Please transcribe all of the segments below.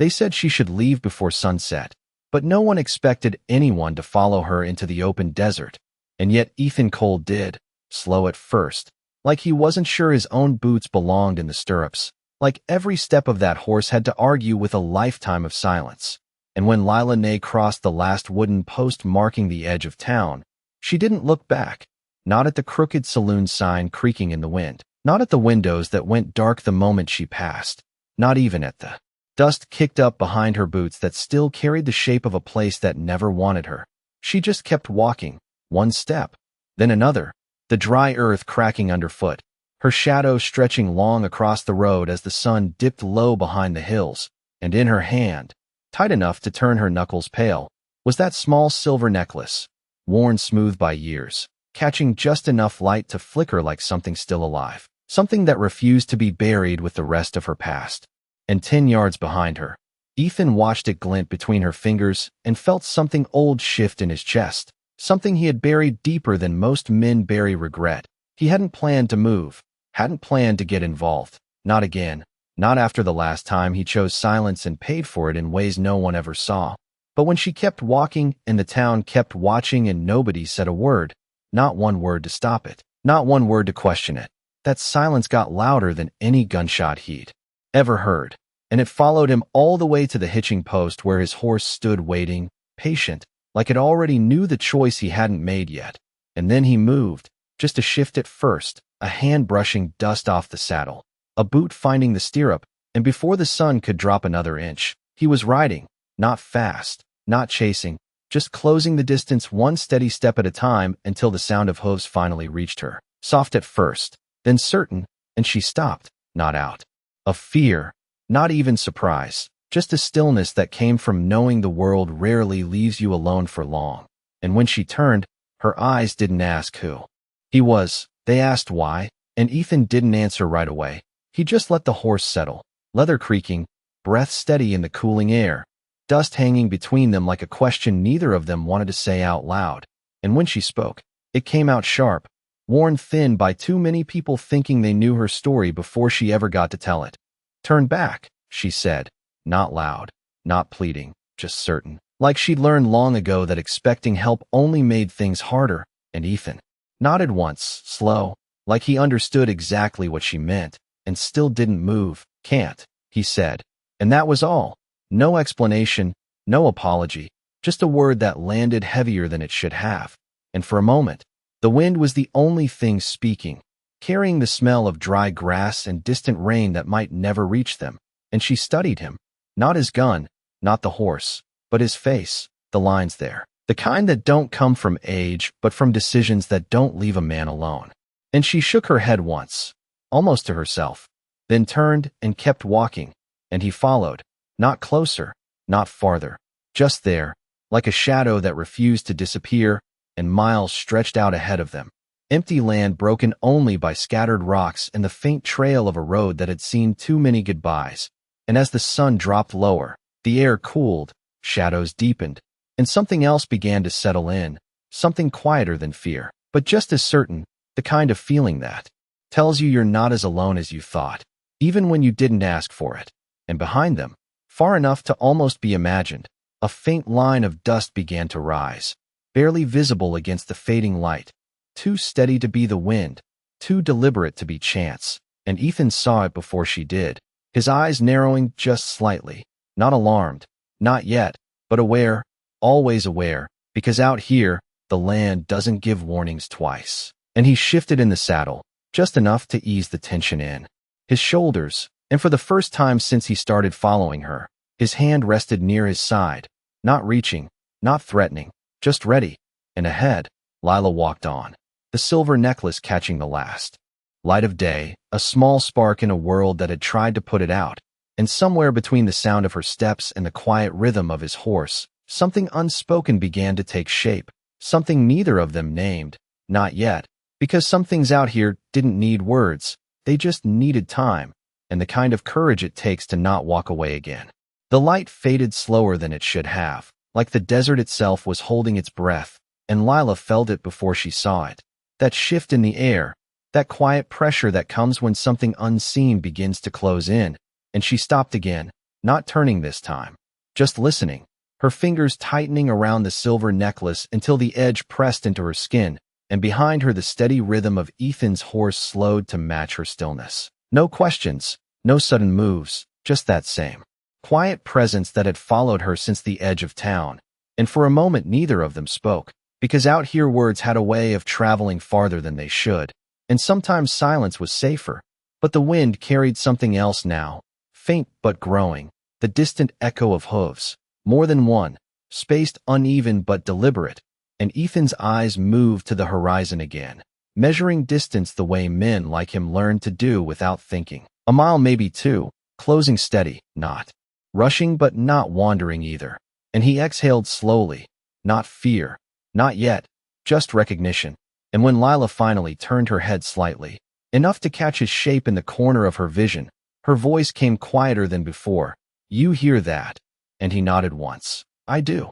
They said she should leave before sunset, but no one expected anyone to follow her into the open desert. And yet Ethan Cole did, slow at first, like he wasn't sure his own boots belonged in the stirrups, like every step of that horse had to argue with a lifetime of silence. And when Lila Nay crossed the last wooden post marking the edge of town, she didn't look back, not at the crooked saloon sign creaking in the wind, not at the windows that went dark the moment she passed, not even at the dust kicked up behind her boots that still carried the shape of a place that never wanted her. She just kept walking, one step, then another, the dry earth cracking underfoot, her shadow stretching long across the road as the sun dipped low behind the hills, and in her hand, tight enough to turn her knuckles pale, was that small silver necklace, worn smooth by years, catching just enough light to flicker like something still alive, something that refused to be buried with the rest of her past. And 10 yards behind her, Ethan watched it glint between her fingers and felt something old shift in his chest, something he had buried deeper than most men bury regret. He hadn't planned to move, hadn't planned to get involved, not again, not after the last time he chose silence and paid for it in ways no one ever saw. But when she kept walking and the town kept watching and nobody said a word, not one word to stop it, not one word to question it, that silence got louder than any gunshot he'd ever heard, and it followed him all the way to the hitching post where his horse stood waiting, patient, like it already knew the choice he hadn't made yet. And then he moved, just a shift at first, a hand brushing dust off the saddle, a boot finding the stirrup, and before the sun could drop another inch, he was riding, not fast, not chasing, just closing the distance one steady step at a time until the sound of hooves finally reached her, soft at first, then certain, and she stopped, not out of fear, not even surprise, just a stillness that came from knowing the world rarely leaves you alone for long. And when she turned, her eyes didn't ask who he was, they asked why, and Ethan didn't answer right away. He just let the horse settle, leather creaking, breath steady in the cooling air, dust hanging between them like a question neither of them wanted to say out loud. And when she spoke, it came out sharp, worn thin by too many people thinking they knew her story before she ever got to tell it. "Turn back," she said, not loud, not pleading, just certain, like she'd learned long ago that expecting help only made things harder. And Ethan nodded once, slow, like he understood exactly what she meant, and still didn't move. "Can't," he said. And that was all. No explanation, no apology, just a word that landed heavier than it should have. And for a moment, the wind was the only thing speaking, carrying the smell of dry grass and distant rain that might never reach them. And she studied him, not his gun, not the horse, but his face, the lines there, the kind that don't come from age, but from decisions that don't leave a man alone. And she shook her head once, almost to herself, then turned and kept walking, and he followed, not closer, not farther, just there, like a shadow that refused to disappear, and miles stretched out ahead of them. Empty land broken only by scattered rocks and the faint trail of a road that had seen too many goodbyes. And as the sun dropped lower, the air cooled, shadows deepened, and something else began to settle in, something quieter than fear, but just as certain, the kind of feeling that tells you you're not as alone as you thought, even when you didn't ask for it. And behind them, far enough to almost be imagined, a faint line of dust began to rise, barely visible against the fading light, too steady to be the wind, too deliberate to be chance. And Ethan saw it before she did, his eyes narrowing just slightly, not alarmed, not yet, but aware, always aware, because out here, the land doesn't give warnings twice. And he shifted in the saddle, just enough to ease the tension in his shoulders, and for the first time since he started following her, his hand rested near his side, not reaching, not threatening, just ready. And ahead, Lila walked on, the silver necklace catching the last light of day, a small spark in a world that had tried to put it out. And somewhere between the sound of her steps and the quiet rhythm of his horse, something unspoken began to take shape, something neither of them named, not yet, because some things out here didn't need words, they just needed time, and the kind of courage it takes to not walk away again. The light faded slower than it should have, like the desert itself was holding its breath, and Lila felt it before she saw it. That shift in the air, that quiet pressure that comes when something unseen begins to close in, and she stopped again, not turning this time, just listening, her fingers tightening around the silver necklace until the edge pressed into her skin, and behind her the steady rhythm of Ethan's horse slowed to match her stillness. No questions, no sudden moves, just that same quiet presence that had followed her since the edge of town. And for a moment neither of them spoke, because out here words had a way of traveling farther than they should, and sometimes silence was safer. But the wind carried something else now, faint but growing, the distant echo of hooves, more than one, spaced uneven but deliberate, and Ethan's eyes moved to the horizon again, measuring distance the way men like him learned to do without thinking. A mile, maybe two, closing steady, not rushing but not wandering either. And he exhaled slowly, not fear, not yet, just recognition. And when Lila finally turned her head slightly, enough to catch his shape in the corner of her vision, her voice came quieter than before. "You hear that?" And he nodded once. "I do."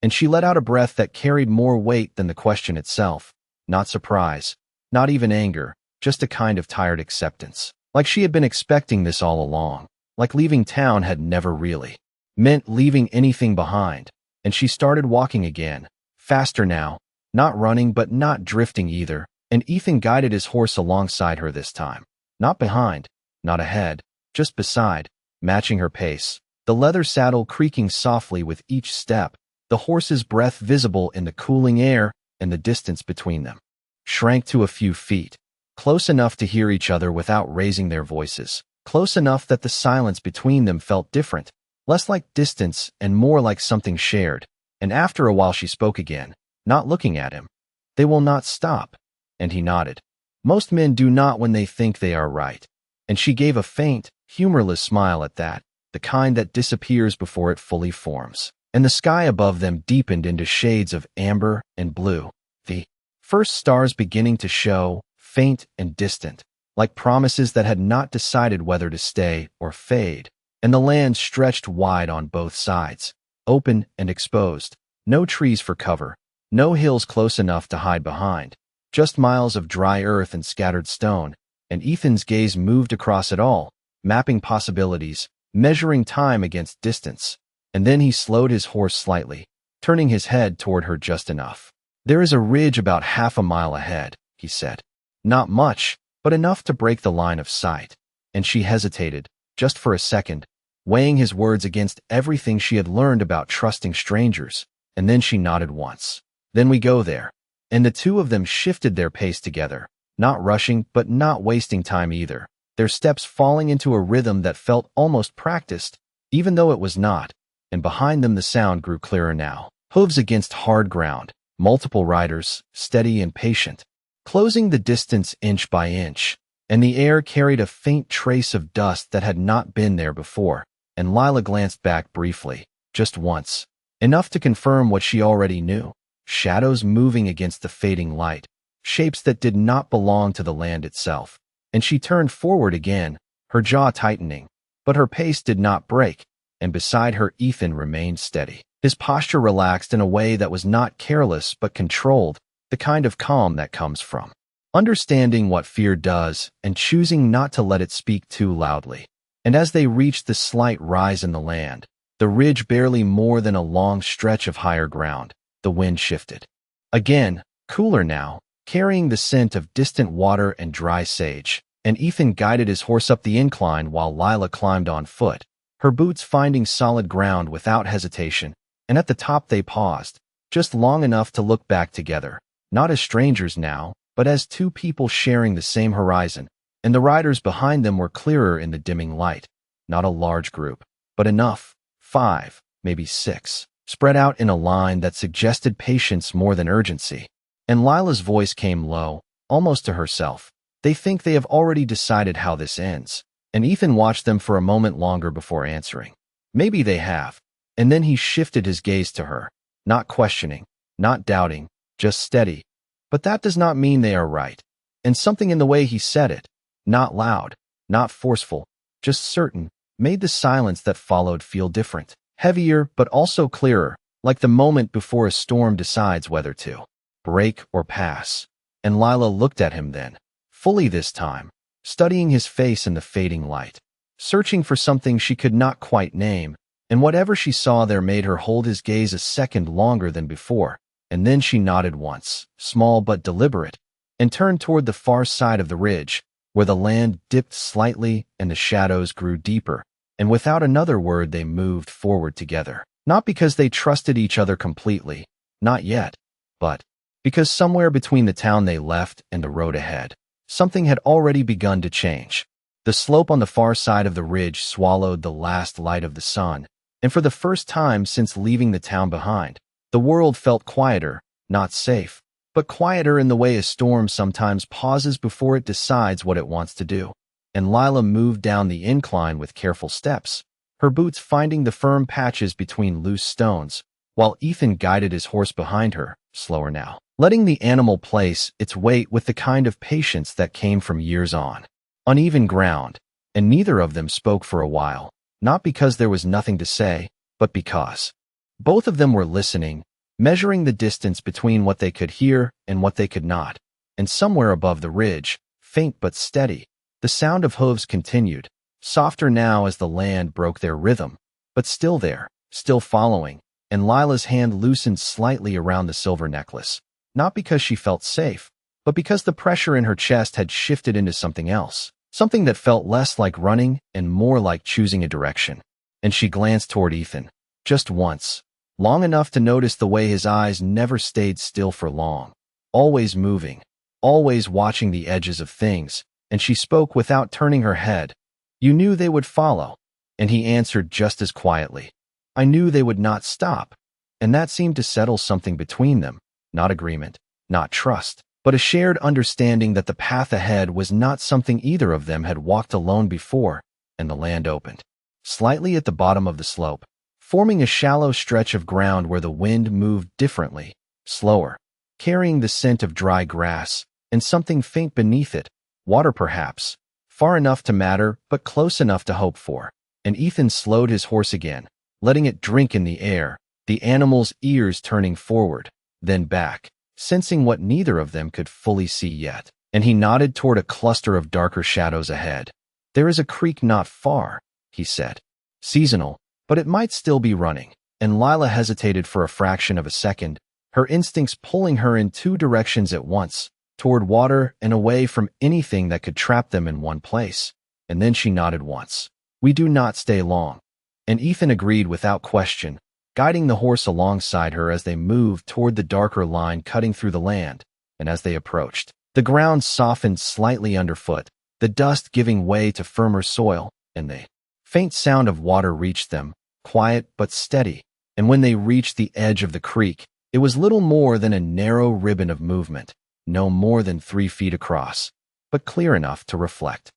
And she let out a breath that carried more weight than the question itself. Not surprise, not even anger, just a kind of tired acceptance. Like she had been expecting this all along. Like leaving town had never really meant leaving anything behind. And she started walking again, faster now, not running but not drifting either, and Ethan guided his horse alongside her this time. Not behind, not ahead, just beside, matching her pace, the leather saddle creaking softly with each step, the horse's breath visible in the cooling air, and the distance between them shrank to a few feet, close enough to hear each other without raising their voices, close enough that the silence between them felt different, less like distance and more like something shared. And after a while she spoke again, not looking at him. "They will not stop." And he nodded. "Most men do not when they think they are right." And she gave a faint, humorless smile at that, the kind that disappears before it fully forms. And the sky above them deepened into shades of amber and blue, the first stars beginning to show, faint and distant, like promises that had not decided whether to stay or fade. And the land stretched wide on both sides, open and exposed, no trees for cover, no hills close enough to hide behind, just miles of dry earth and scattered stone. And Ethan's gaze moved across it all, mapping possibilities, measuring time against distance. And then he slowed his horse slightly, turning his head toward her just enough. "There is a ridge about half a mile ahead," he said. "Not much, but enough to break the line of sight." And she hesitated, just for a second, weighing his words against everything she had learned about trusting strangers, and then she nodded once. "Then we go there." And the two of them shifted their pace together, not rushing but not wasting time either, their steps falling into a rhythm that felt almost practiced, even though it was not. And behind them the sound grew clearer now, hooves against hard ground, multiple riders, steady and patient, closing the distance inch by inch. And the air carried a faint trace of dust that had not been there before, and Lila glanced back briefly, just once, enough to confirm what she already knew. Shadows moving against the fading light, shapes that did not belong to the land itself. And she turned forward again, her jaw tightening, but her pace did not break, and beside her Ethan remained steady, his posture relaxed in a way that was not careless but controlled, the kind of calm that comes from understanding what fear does and choosing not to let it speak too loudly. And as they reached the slight rise in the land, the ridge barely more than a long stretch of higher ground, the wind shifted. Again, cooler now, carrying the scent of distant water and dry sage, and Ethan guided his horse up the incline while Lila climbed on foot, her boots finding solid ground without hesitation. And at the top they paused, just long enough to look back together, not as strangers now, but as two people sharing the same horizon. And the riders behind them were clearer in the dimming light, not a large group, but enough, 5, maybe 6, spread out in a line that suggested patience more than urgency. And Lila's voice came low, almost to herself. "They think they have already decided how this ends." And Ethan watched them for a moment longer before answering. "Maybe they have." And then he shifted his gaze to her, not questioning, not doubting, just steady. "But that does not mean they are right." And something in the way he said it, not loud, not forceful, just certain, made the silence that followed feel different, heavier but also clearer, like the moment before a storm decides whether to break or pass. And Lila looked at him then, fully this time, studying his face in the fading light, searching for something she could not quite name, and whatever she saw there made her hold his gaze a second longer than before, and then she nodded once, small but deliberate, and turned toward the far side of the ridge, where the land dipped slightly and the shadows grew deeper, and without another word they moved forward together. Not because they trusted each other completely, not yet, but because somewhere between the town they left and the road ahead, something had already begun to change. The slope on the far side of the ridge swallowed the last light of the sun, and for the first time since leaving the town behind, the world felt quieter, not safe, but quieter in the way a storm sometimes pauses before it decides what it wants to do. And Lila moved down the incline with careful steps, her boots finding the firm patches between loose stones, while Ethan guided his horse behind her, slower now, letting the animal place its weight with the kind of patience that came from years on uneven ground, and neither of them spoke for a while, not because there was nothing to say, but because both of them were listening, measuring the distance between what they could hear and what they could not, and somewhere above the ridge, faint but steady, the sound of hooves continued, softer now as the land broke their rhythm, but still there, still following, and Lila's hand loosened slightly around the silver necklace, not because she felt safe, but because the pressure in her chest had shifted into something else, something that felt less like running and more like choosing a direction. And she glanced toward Ethan, just once, long enough to notice the way his eyes never stayed still for long, always moving, always watching the edges of things, and she spoke without turning her head. "You knew they would follow," and he answered just as quietly, "I knew they would not stop," and that seemed to settle something between them, not agreement, not trust, but a shared understanding that the path ahead was not something either of them had walked alone before, and the land opened, slightly at the bottom of the slope, forming a shallow stretch of ground where the wind moved differently, slower, carrying the scent of dry grass, and something faint beneath it, water perhaps, far enough to matter but close enough to hope for. And Ethan slowed his horse again, letting it drink in the air, the animal's ears turning forward, then back, sensing what neither of them could fully see yet. And he nodded toward a cluster of darker shadows ahead. "There is a creek not far," he said. "Seasonal, but it might still be running." And Lila hesitated for a fraction of a second, her instincts pulling her in two directions at once, toward water and away from anything that could trap them in one place. And then she nodded once. "We do not stay long." And Ethan agreed without question, guiding the horse alongside her as they moved toward the darker line cutting through the land. And as they approached, the ground softened slightly underfoot, the dust giving way to firmer soil, and the faint sound of water reached them, quiet but steady. And when they reached the edge of the creek, it was little more than a narrow ribbon of movement, no more than 3 feet across, but clear enough to reflect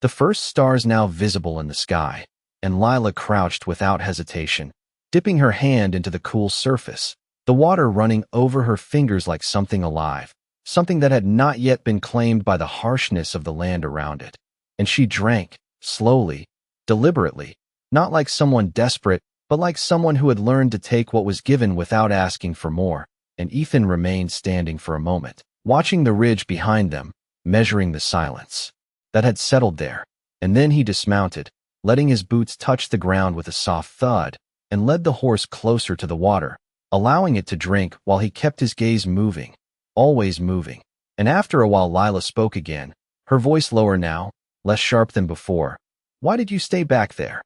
the first stars now visible in the sky. And Lila crouched without hesitation, dipping her hand into the cool surface, the water running over her fingers like something alive, something that had not yet been claimed by the harshness of the land around it. And she drank, slowly, deliberately, not like someone desperate, but like someone who had learned to take what was given without asking for more. And Ethan remained standing for a moment, watching the ridge behind them, measuring the silence that had settled there. And then he dismounted, letting his boots touch the ground with a soft thud, and led the horse closer to the water, allowing it to drink while he kept his gaze moving, always moving. And after a while Lila spoke again, her voice lower now, less sharp than before. "Why did you stay back there?"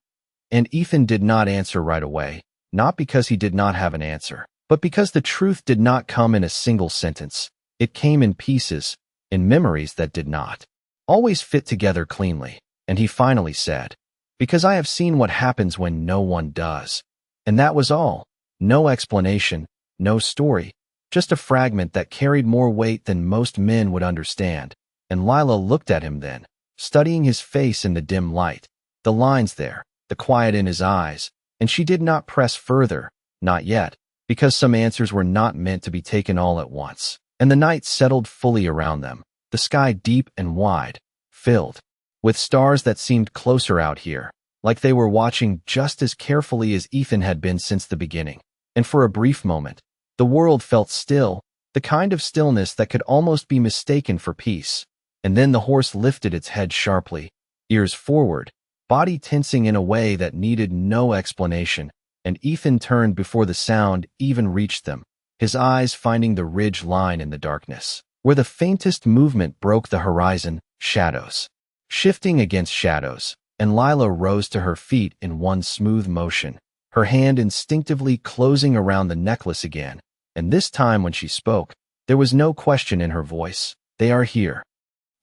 And Ethan did not answer right away, not because he did not have an answer, but because the truth did not come in a single sentence. It came in pieces, in memories that did not always fit together cleanly. And he finally said, "Because I have seen what happens when no one does." And that was all. No explanation, no story, just a fragment that carried more weight than most men would understand. And Lila looked at him then, studying his face in the dim light, the lines there, the quiet in his eyes, and she did not press further, not yet, because some answers were not meant to be taken all at once. And the night settled fully around them, the sky deep and wide, filled with stars that seemed closer out here, like they were watching just as carefully as Ethan had been since the beginning. And for a brief moment, the world felt still, the kind of stillness that could almost be mistaken for peace. And then the horse lifted its head sharply, ears forward, body tensing in a way that needed no explanation, and Ethan turned before the sound even reached them, his eyes finding the ridge line in the darkness, where the faintest movement broke the horizon, shadows. Shifting against shadows, and Lila rose to her feet in one smooth motion, her hand instinctively closing around the necklace again, and this time when she spoke, there was no question in her voice. "They are here."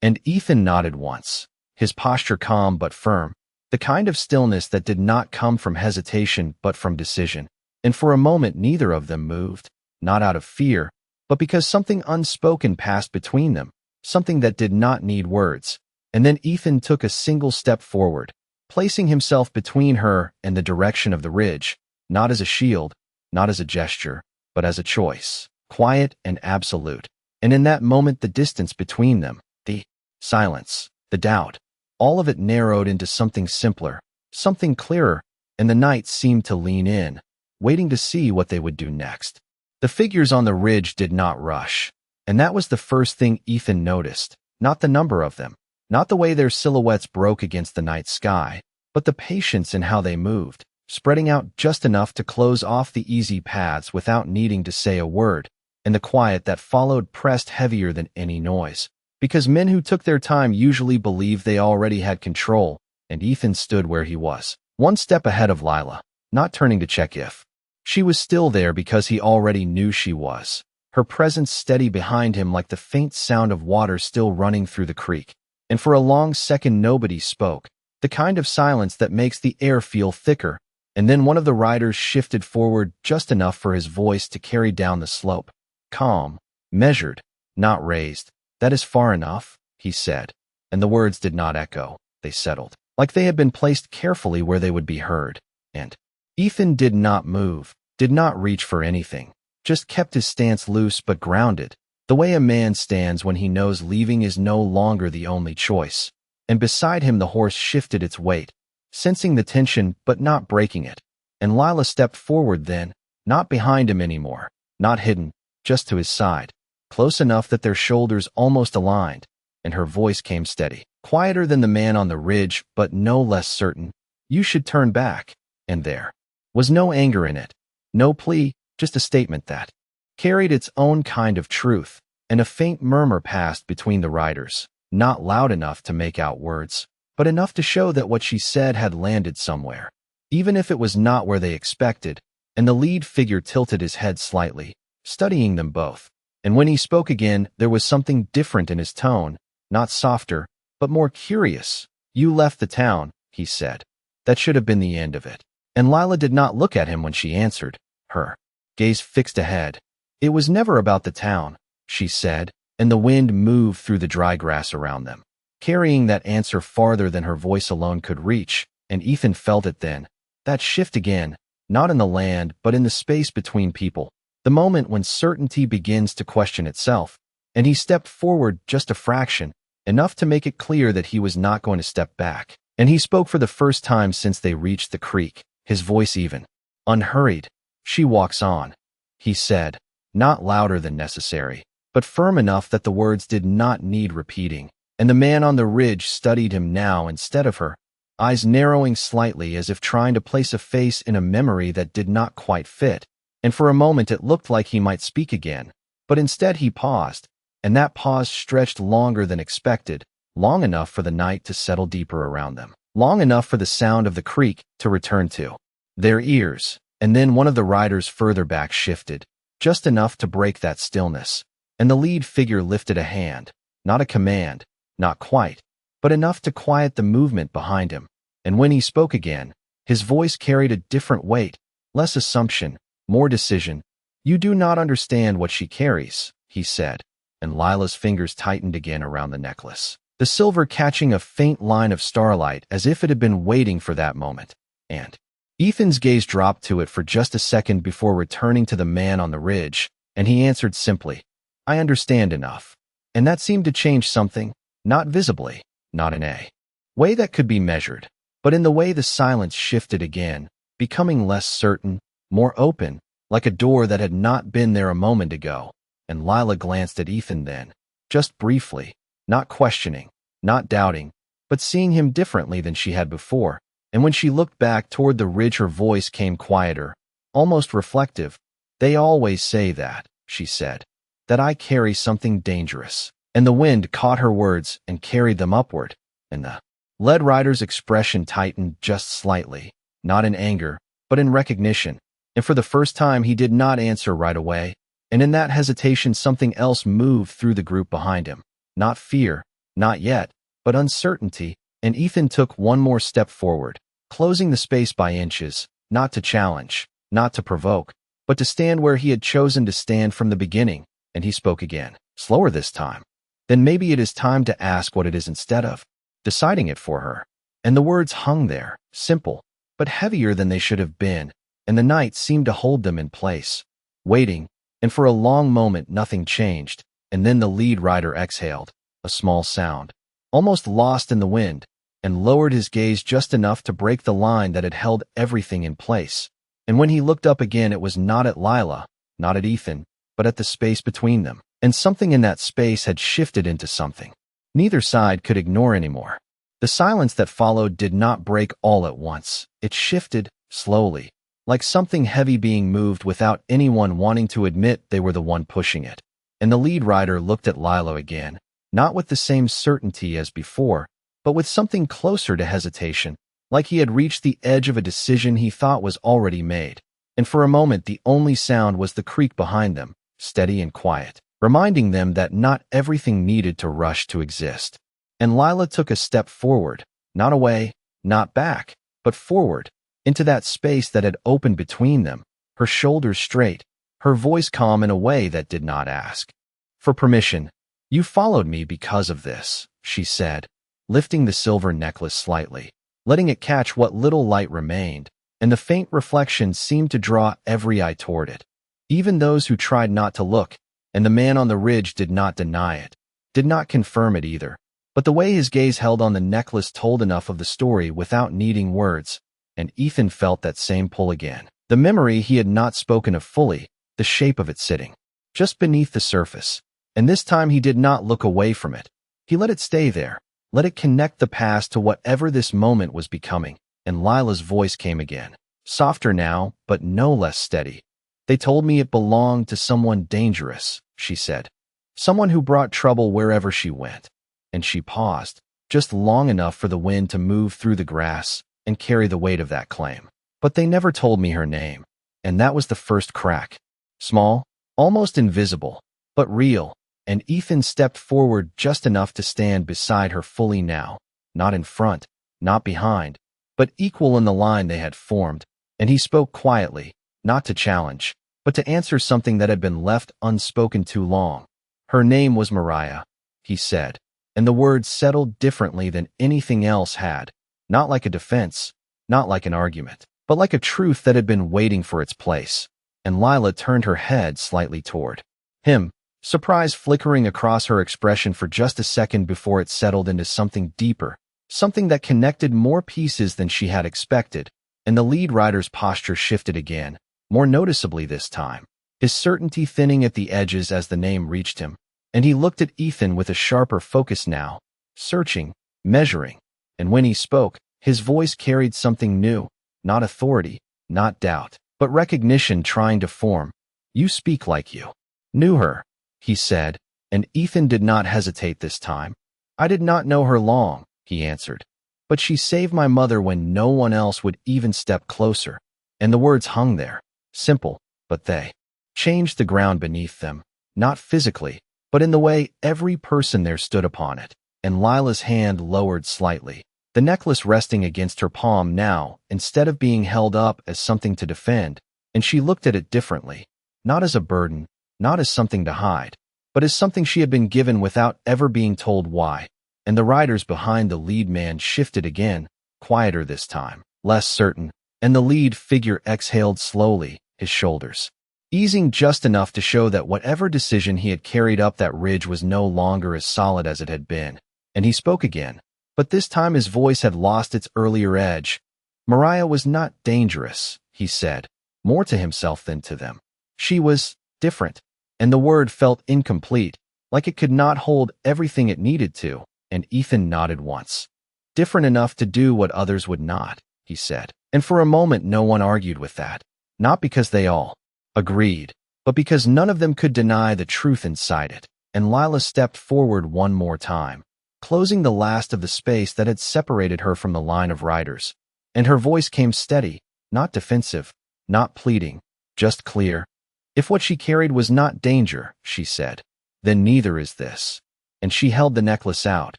And Ethan nodded once, his posture calm but firm, the kind of stillness that did not come from hesitation but from decision. And for a moment neither of them moved, not out of fear, but because something unspoken passed between them, something that did not need words. And then Ethan took a single step forward, placing himself between her and the direction of the ridge, not as a shield, not as a gesture, but as a choice, quiet and absolute. And in that moment the distance between them, the silence, the doubt, all of it narrowed into something simpler, something clearer, and the night seemed to lean in, waiting to see what they would do next. The figures on the ridge did not rush, and that was the first thing Ethan noticed, not the number of them, not the way their silhouettes broke against the night sky, but the patience in how they moved, spreading out just enough to close off the easy paths without needing to say a word, and the quiet that followed pressed heavier than any noise. Because men who took their time usually believed they already had control, and Ethan stood where he was, one step ahead of Lila, not turning to check if she was still there because he already knew she was, her presence steady behind him like the faint sound of water still running through the creek. And for a long second nobody spoke, the kind of silence that makes the air feel thicker, and then one of the riders shifted forward just enough for his voice to carry down the slope. Calm, measured, not raised. "That is far enough," he said, and the words did not echo, they settled, like they had been placed carefully where they would be heard. And Ethan did not move, did not reach for anything, just kept his stance loose but grounded, the way a man stands when he knows leaving is no longer the only choice. And beside him the horse shifted its weight, sensing the tension but not breaking it, and Lila stepped forward then, not behind him anymore, not hidden, just to his side, close enough that their shoulders almost aligned, and her voice came steady, quieter than the man on the ridge but no less certain. "You should turn back." And there was no anger in it, no plea, just a statement that carried its own kind of truth, and a faint murmur passed between the riders, not loud enough to make out words, but enough to show that what she said had landed somewhere, even if it was not where they expected. And the lead figure tilted his head slightly, studying them both. And when he spoke again, there was something different in his tone, not softer, but more curious. "You left the town," he said. "That should have been the end of it." And Lila did not look at him when she answered, her gaze fixed ahead. "It was never about the town," she said, and the wind moved through the dry grass around them, carrying that answer farther than her voice alone could reach, and Ethan felt it then, that shift again, not in the land but in the space between people. The moment when certainty begins to question itself, and he stepped forward just a fraction, enough to make it clear that he was not going to step back. And he spoke for the first time since they reached the creek, his voice even, unhurried. "She walks on," he said, not louder than necessary, but firm enough that the words did not need repeating. And the man on the ridge studied him now instead of her, eyes narrowing slightly as if trying to place a face in a memory that did not quite fit. And for a moment it looked like he might speak again, but instead he paused, and that pause stretched longer than expected, long enough for the night to settle deeper around them, long enough for the sound of the creek to return to their ears. And then one of the riders further back shifted, just enough to break that stillness, and the lead figure lifted a hand, not a command, not quite, but enough to quiet the movement behind him. And when he spoke again, his voice carried a different weight, less assumption, more decision. "You do not understand what she carries," he said, and Lila's fingers tightened again around the necklace, the silver catching a faint line of starlight as if it had been waiting for that moment. And Ethan's gaze dropped to it for just a second before returning to the man on the ridge, and he answered simply, "I understand enough." And that seemed to change something, not visibly, not in a way that could be measured, but in the way the silence shifted again, becoming less certain, more open, like a door that had not been there a moment ago. And Lila glanced at Ethan then, just briefly, not questioning, not doubting, but seeing him differently than she had before. And when she looked back toward the ridge, her voice came quieter, almost reflective. "They always say that," she said, "that I carry something dangerous." And the wind caught her words and carried them upward, and the lead rider's expression tightened just slightly, not in anger, but in recognition. And for the first time, he did not answer right away, and in that hesitation something else moved through the group behind him. Not fear, not yet, but uncertainty, and Ethan took one more step forward, closing the space by inches, not to challenge, not to provoke, but to stand where he had chosen to stand from the beginning. And he spoke again, slower this time. "Then maybe it is time to ask what it is instead of deciding it for her." And the words hung there, simple, but heavier than they should have been, and the night seemed to hold them in place, waiting, and for a long moment nothing changed, and then the lead rider exhaled, a small sound, almost lost in the wind, and lowered his gaze just enough to break the line that had held everything in place. And when he looked up again, it was not at Lila, not at Ethan, but at the space between them. And something in that space had shifted into something neither side could ignore anymore. The silence that followed did not break all at once. It shifted, slowly, like something heavy being moved without anyone wanting to admit they were the one pushing it. And the lead rider looked at Lila again, not with the same certainty as before, but with something closer to hesitation, like he had reached the edge of a decision he thought was already made. And for a moment the only sound was the creak behind them, steady and quiet, reminding them that not everything needed to rush to exist. And Lila took a step forward, not away, not back, but forward, into that space that had opened between them, her shoulders straight, her voice calm in a way that did not ask for permission. "You followed me because of this," she said, lifting the silver necklace slightly, letting it catch what little light remained, and the faint reflection seemed to draw every eye toward it, even those who tried not to look. And the man on the ridge did not deny it, did not confirm it either. But the way his gaze held on the necklace told enough of the story without needing words, and Ethan felt that same pull again. The memory he had not spoken of fully, the shape of it sitting just beneath the surface. And this time he did not look away from it. He let it stay there, let it connect the past to whatever this moment was becoming. And Lila's voice came again, softer now, but no less steady. "They told me it belonged to someone dangerous," she said. "Someone who brought trouble wherever she went." And she paused, just long enough for the wind to move through the grass and carry the weight of that claim. "But they never told me her name." And that was the first crack. Small, almost invisible, but real. And Ethan stepped forward just enough to stand beside her fully now, not in front, not behind, but equal in the line they had formed. And he spoke quietly, not to challenge, but to answer something that had been left unspoken too long. "Her name was Mariah," he said, and the words settled differently than anything else had, not like a defense, not like an argument, but like a truth that had been waiting for its place. And Lila turned her head slightly toward him, surprise flickering across her expression for just a second before it settled into something deeper, something that connected more pieces than she had expected. And the lead rider's posture shifted again, more noticeably this time, his certainty thinning at the edges as the name reached him. And he looked at Ethan with a sharper focus now, searching, measuring. And when he spoke, his voice carried something new, not authority, not doubt, but recognition trying to form. "You speak like you knew her," he said, and Ethan did not hesitate this time. "I did not know her long," he answered, "but she saved my mother when no one else would even step closer." And the words hung there, simple, but they changed the ground beneath them, not physically, but in the way every person there stood upon it. And Lila's hand lowered slightly, the necklace resting against her palm now instead of being held up as something to defend, and she looked at it differently, not as a burden, not as something to hide, but as something she had been given without ever being told why. And the riders behind the lead man shifted again, quieter this time, less certain, and the lead figure exhaled slowly, his shoulders easing just enough to show that whatever decision he had carried up that ridge was no longer as solid as it had been. And he spoke again, but this time his voice had lost its earlier edge. "Mariah was not dangerous," he said, more to himself than to them. "She was different." And the word felt incomplete, like it could not hold everything it needed to, and Ethan nodded once. different enough to do what others would not, he said. And for a moment no one argued with that. Not because they all agreed, but because none of them could deny the truth inside it. And Lila stepped forward one more time, closing the last of the space that had separated her from the line of riders. And her voice came steady, not defensive, not pleading, just clear. If what she carried was not danger, she said, then neither is this. And she held the necklace out,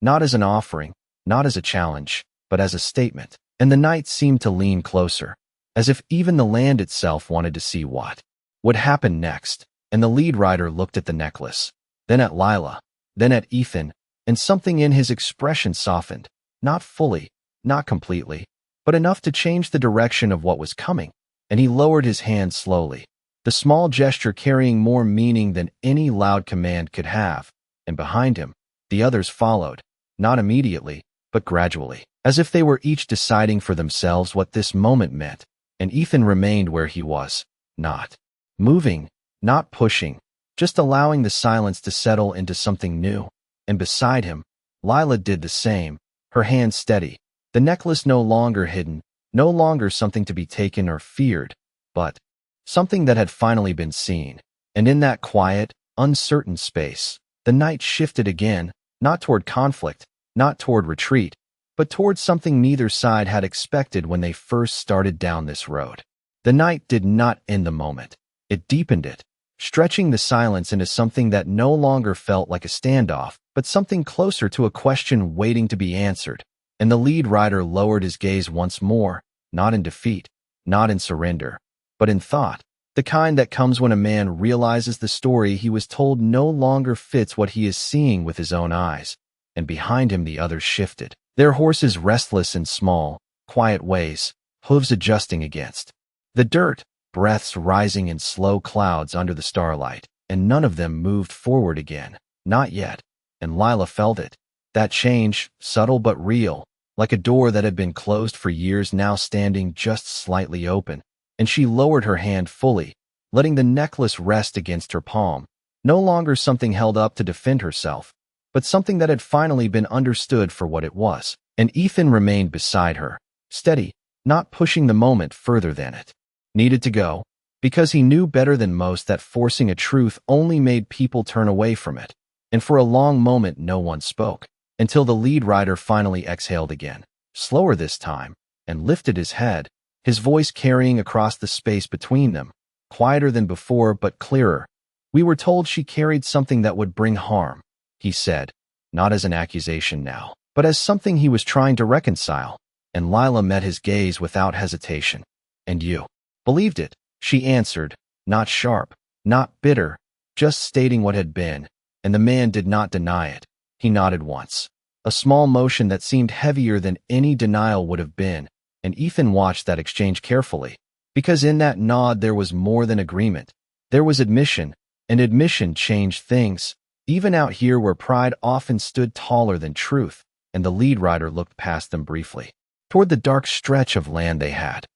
not as an offering, not as a challenge, but as a statement. And the night seemed to lean closer, as if even the land itself wanted to see what would happen next. And the lead rider looked at the necklace, then at Lila, then at Ethan, and something in his expression softened, not fully, not completely, but enough to change the direction of what was coming. And he lowered his hand slowly, the small gesture carrying more meaning than any loud command could have. And behind him, the others followed, not immediately, but gradually, as if they were each deciding for themselves what this moment meant. And Ethan remained where he was, not moving, not pushing, just allowing the silence to settle into something new. And beside him, Lila did the same, her hand steady, the necklace no longer hidden, no longer something to be taken or feared, but something that had finally been seen. And in that quiet, uncertain space, the night shifted again, not toward conflict, not toward retreat, but toward something neither side had expected when they first started down this road. The night did not end the moment. It deepened it, stretching the silence into something that no longer felt like a standoff, but something closer to a question waiting to be answered. And the lead rider lowered his gaze once more, not in defeat, not in surrender, but in thought, the kind that comes when a man realizes the story he was told no longer fits what he is seeing with his own eyes. And behind him the others shifted, their horses restless in small, quiet ways, hooves adjusting against the dirt, breaths rising in slow clouds under the starlight, and none of them moved forward again, not yet. And Lila felt it, that change, subtle but real, like a door that had been closed for years now standing just slightly open. And she lowered her hand fully, letting the necklace rest against her palm, no longer something held up to defend herself, but something that had finally been understood for what it was. And Ethan remained beside her, steady, not pushing the moment further than it needed to go, because he knew better than most that forcing a truth only made people turn away from it. And for a long moment no one spoke, until the lead rider finally exhaled again, slower this time, and lifted his head, his voice carrying across the space between them, quieter than before but clearer. We were told she carried something that would bring harm, he said, not as an accusation now, but as something he was trying to reconcile. And Lila met his gaze without hesitation. And you believed it, she answered, not sharp, not bitter, just stating what had been. And the man did not deny it. He nodded once, a small motion that seemed heavier than any denial would have been. And Ethan watched that exchange carefully, because in that nod there was more than agreement. There was admission, and admission changed things, even out here where pride often stood taller than truth. And the lead rider looked past them briefly, toward the dark stretch of land they had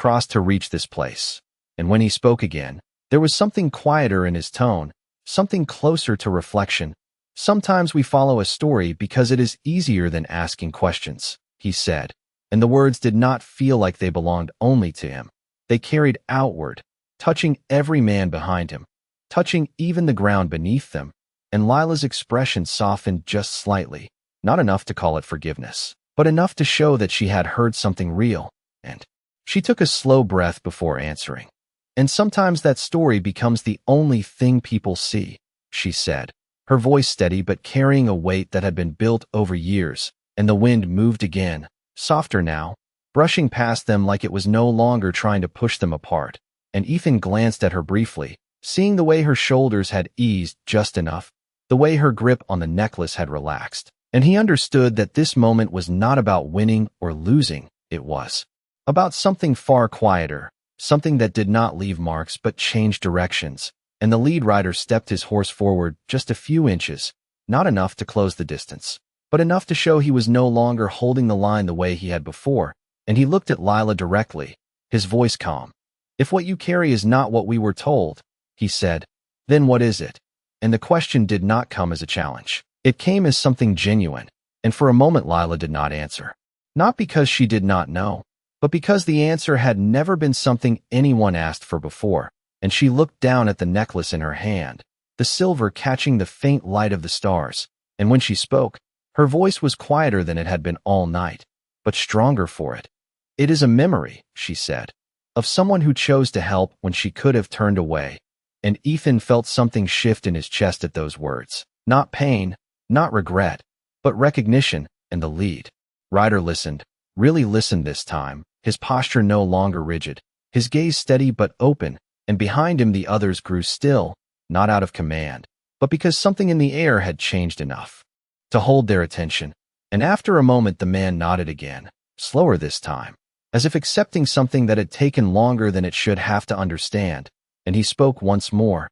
crossed to reach this place. And when he spoke again, there was something quieter in his tone, something closer to reflection. Sometimes we follow a story because it is easier than asking questions, he said. And the words did not feel like they belonged only to him. They carried outward, touching every man behind him, touching even the ground beneath them. And Lila's expression softened just slightly, not enough to call it forgiveness, but enough to show that she had heard something real. And she took a slow breath before answering. And sometimes that story becomes the only thing people see, she said, her voice steady but carrying a weight that had been built over years. And the wind moved again, softer now, brushing past them like it was no longer trying to push them apart. And Ethan glanced at her briefly, seeing the way her shoulders had eased just enough, the way her grip on the necklace had relaxed. And he understood that this moment was not about winning or losing, it was about something far quieter, something that did not leave marks but changed directions. And the lead rider stepped his horse forward just a few inches, not enough to close the distance, but enough to show he was no longer holding the line the way he had before. And he looked at Lila directly, his voice calm. If what you carry is not what we were told, he said, then what is it? And the question did not come as a challenge. It came as something genuine, And for a moment Lila did not answer. Not because she did not know, but because the answer had never been something anyone asked for before, and she looked down at the necklace in her hand, the silver catching the faint light of the stars, and when she spoke, her voice was quieter than it had been all night, but stronger for it. "It is a memory," she said, "of someone who chose to help when she could have turned away." And Ethan felt something shift in his chest at those words. Not pain, not regret, but recognition and the lead. Ryder listened, really listened this time, his posture no longer rigid, his gaze steady but open, and behind him the others grew still, not out of command, but because something in the air had changed enough to hold their attention. And after a moment the man nodded again, slower this time, as if accepting something that had taken longer than it should have to understand, and he spoke once more.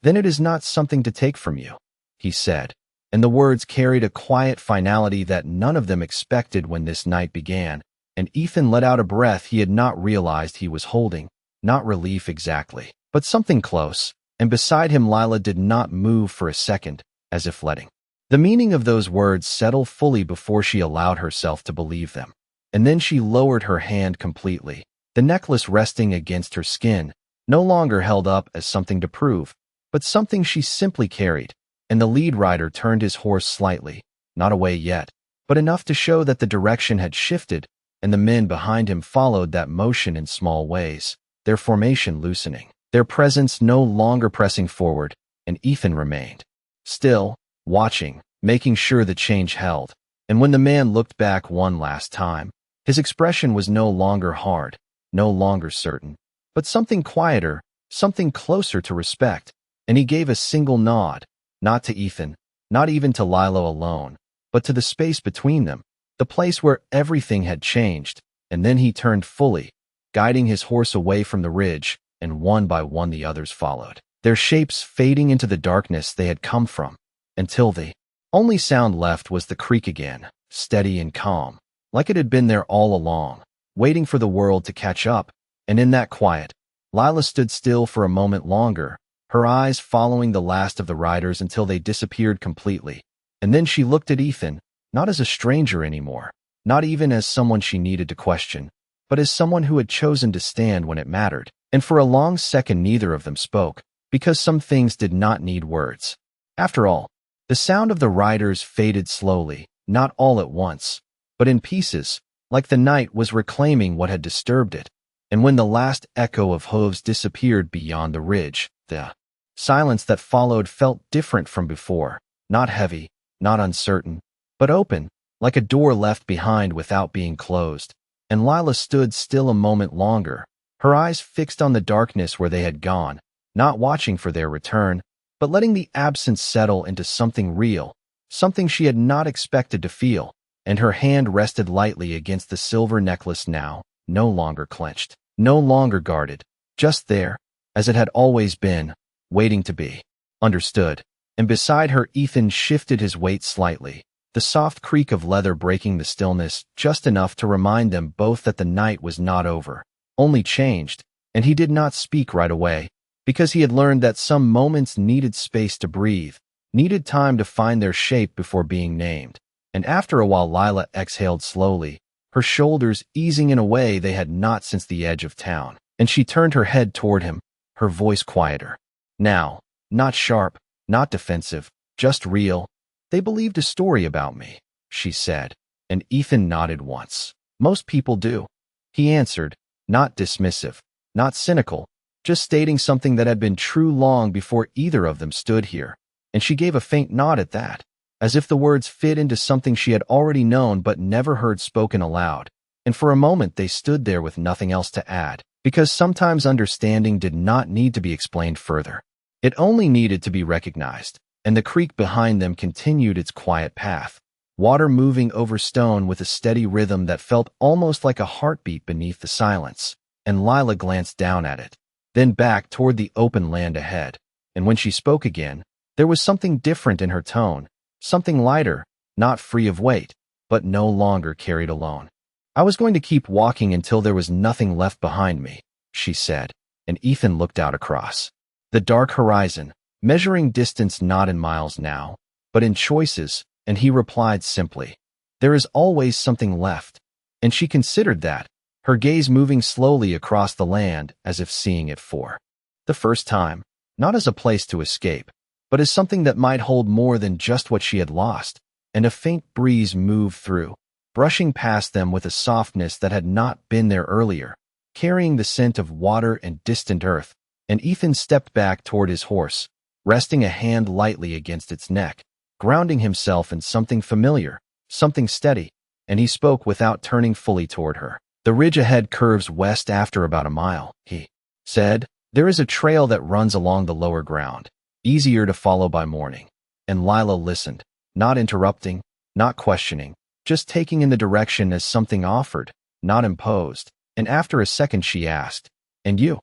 "Then it is not something to take from you," he said, and the words carried a quiet finality that none of them expected when this night began, and Ethan let out a breath he had not realized he was holding, not relief exactly, but something close, and beside him Lila did not move for a second, as if letting the meaning of those words settle fully before she allowed herself to believe them. And then she lowered her hand completely, the necklace resting against her skin, no longer held up as something to prove, but something she simply carried, and the lead rider turned his horse slightly, not away yet, but enough to show that the direction had shifted, and the men behind him followed that motion in small ways, their formation loosening, their presence no longer pressing forward, and Ethan remained still, watching, making sure the change held. And when the man looked back one last time, his expression was no longer hard, no longer certain, but something quieter, something closer to respect, and he gave a single nod, not to Ethan, not even to Lila alone, but to the space between them, the place where everything had changed, and then he turned fully, guiding his horse away from the ridge, and one by one the others followed, their shapes fading into the darkness they had come from, until the only sound left was the creak again, steady and calm, like it had been there all along, waiting for the world to catch up. And in that quiet, Lila stood still for a moment longer, her eyes following the last of the riders until they disappeared completely. And then she looked at Ethan, not as a stranger anymore, not even as someone she needed to question, but as someone who had chosen to stand when it mattered. And for a long second neither of them spoke, because some things did not need words. After all, the sound of the riders faded slowly, not all at once, but in pieces, like the night was reclaiming what had disturbed it. And when the last echo of hooves disappeared beyond the ridge, the silence that followed felt different from before, not heavy, not uncertain, but open, like a door left behind without being closed. And Lila stood still a moment longer, her eyes fixed on the darkness where they had gone, not watching for their return, but letting the absence settle into something real, something she had not expected to feel, and her hand rested lightly against the silver necklace now, no longer clenched, no longer guarded, just there, as it had always been, waiting to be understood. And beside her Ethan shifted his weight slightly, the soft creak of leather breaking the stillness just enough to remind them both that the night was not over, only changed, and he did not speak right away, because he had learned that some moments needed space to breathe, needed time to find their shape before being named. And after a while Lila exhaled slowly, her shoulders easing in a way they had not since the edge of town, and she turned her head toward him, her voice quieter. Now, not sharp, not defensive, just real. "They believed a story about me," she said, and Ethan nodded once. "Most people do," he answered, not dismissive, not cynical, just stating something that had been true long before either of them stood here. And she gave a faint nod at that, as if the words fit into something she had already known but never heard spoken aloud. And for a moment they stood there with nothing else to add, because sometimes understanding did not need to be explained further. It only needed to be recognized. And the creek behind them continued its quiet path, water moving over stone with a steady rhythm that felt almost like a heartbeat beneath the silence. And Lila glanced down at it, then back toward the open land ahead. And when she spoke again, there was something different in her tone, something lighter, not free of weight, but no longer carried alone. "I was going to keep walking until there was nothing left behind me," she said, and Ethan looked out across the dark horizon, measuring distance not in miles now, but in choices, and he replied simply, There is always something left. And she considered that, her gaze moving slowly across the land as if seeing it for the first time, not as a place to escape, but as something that might hold more than just what she had lost. And a faint breeze moved through, brushing past them with a softness that had not been there earlier, carrying the scent of water and distant earth. And Ethan stepped back toward his horse, resting a hand lightly against its neck, grounding himself in something familiar, something steady, and he spoke without turning fully toward her. "The ridge ahead curves west after about a mile," he said. "There is a trail that runs along the lower ground, easier to follow by morning." And Lila listened, not interrupting, not questioning, just taking in the direction as something offered, not imposed. And after a second she asked, "And you?"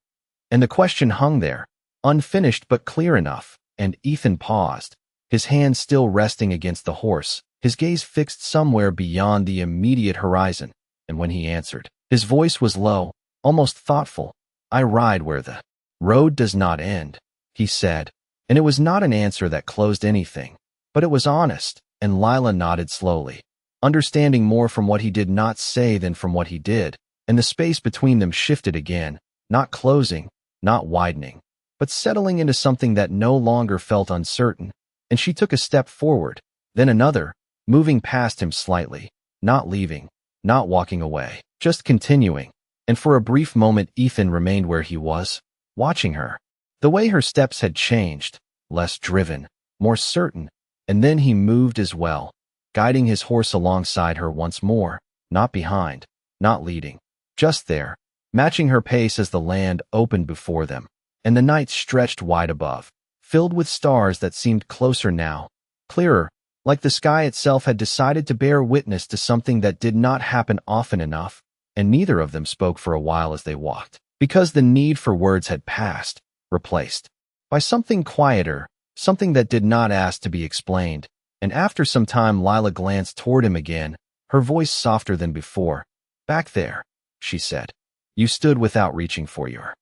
And the question hung there, unfinished but clear enough, and Ethan paused, his hand still resting against the horse, his gaze fixed somewhere beyond the immediate horizon. And when he answered, his voice was low, almost thoughtful. "I ride where the road does not end," he said, and it was not an answer that closed anything, but it was honest, and Lila nodded slowly, understanding more from what he did not say than from what he did, and the space between them shifted again, not closing, not widening, but settling into something that no longer felt uncertain. And she took a step forward, then another, moving past him slightly, not leaving, not walking away, just continuing. And for a brief moment Ethan remained where he was, watching her. The way her steps had changed, less driven, more certain, and then he moved as well, guiding his horse alongside her once more, not behind, not leading, just there, matching her pace as the land opened before them, and the night stretched wide above, filled with stars that seemed closer now, clearer, like the sky itself had decided to bear witness to something that did not happen often enough. And neither of them spoke for a while as they walked, because the need for words had passed, replaced by something quieter, something that did not ask to be explained. And after some time Lila glanced toward him again, her voice softer than before. "Back there," she said. "You stood without reaching for your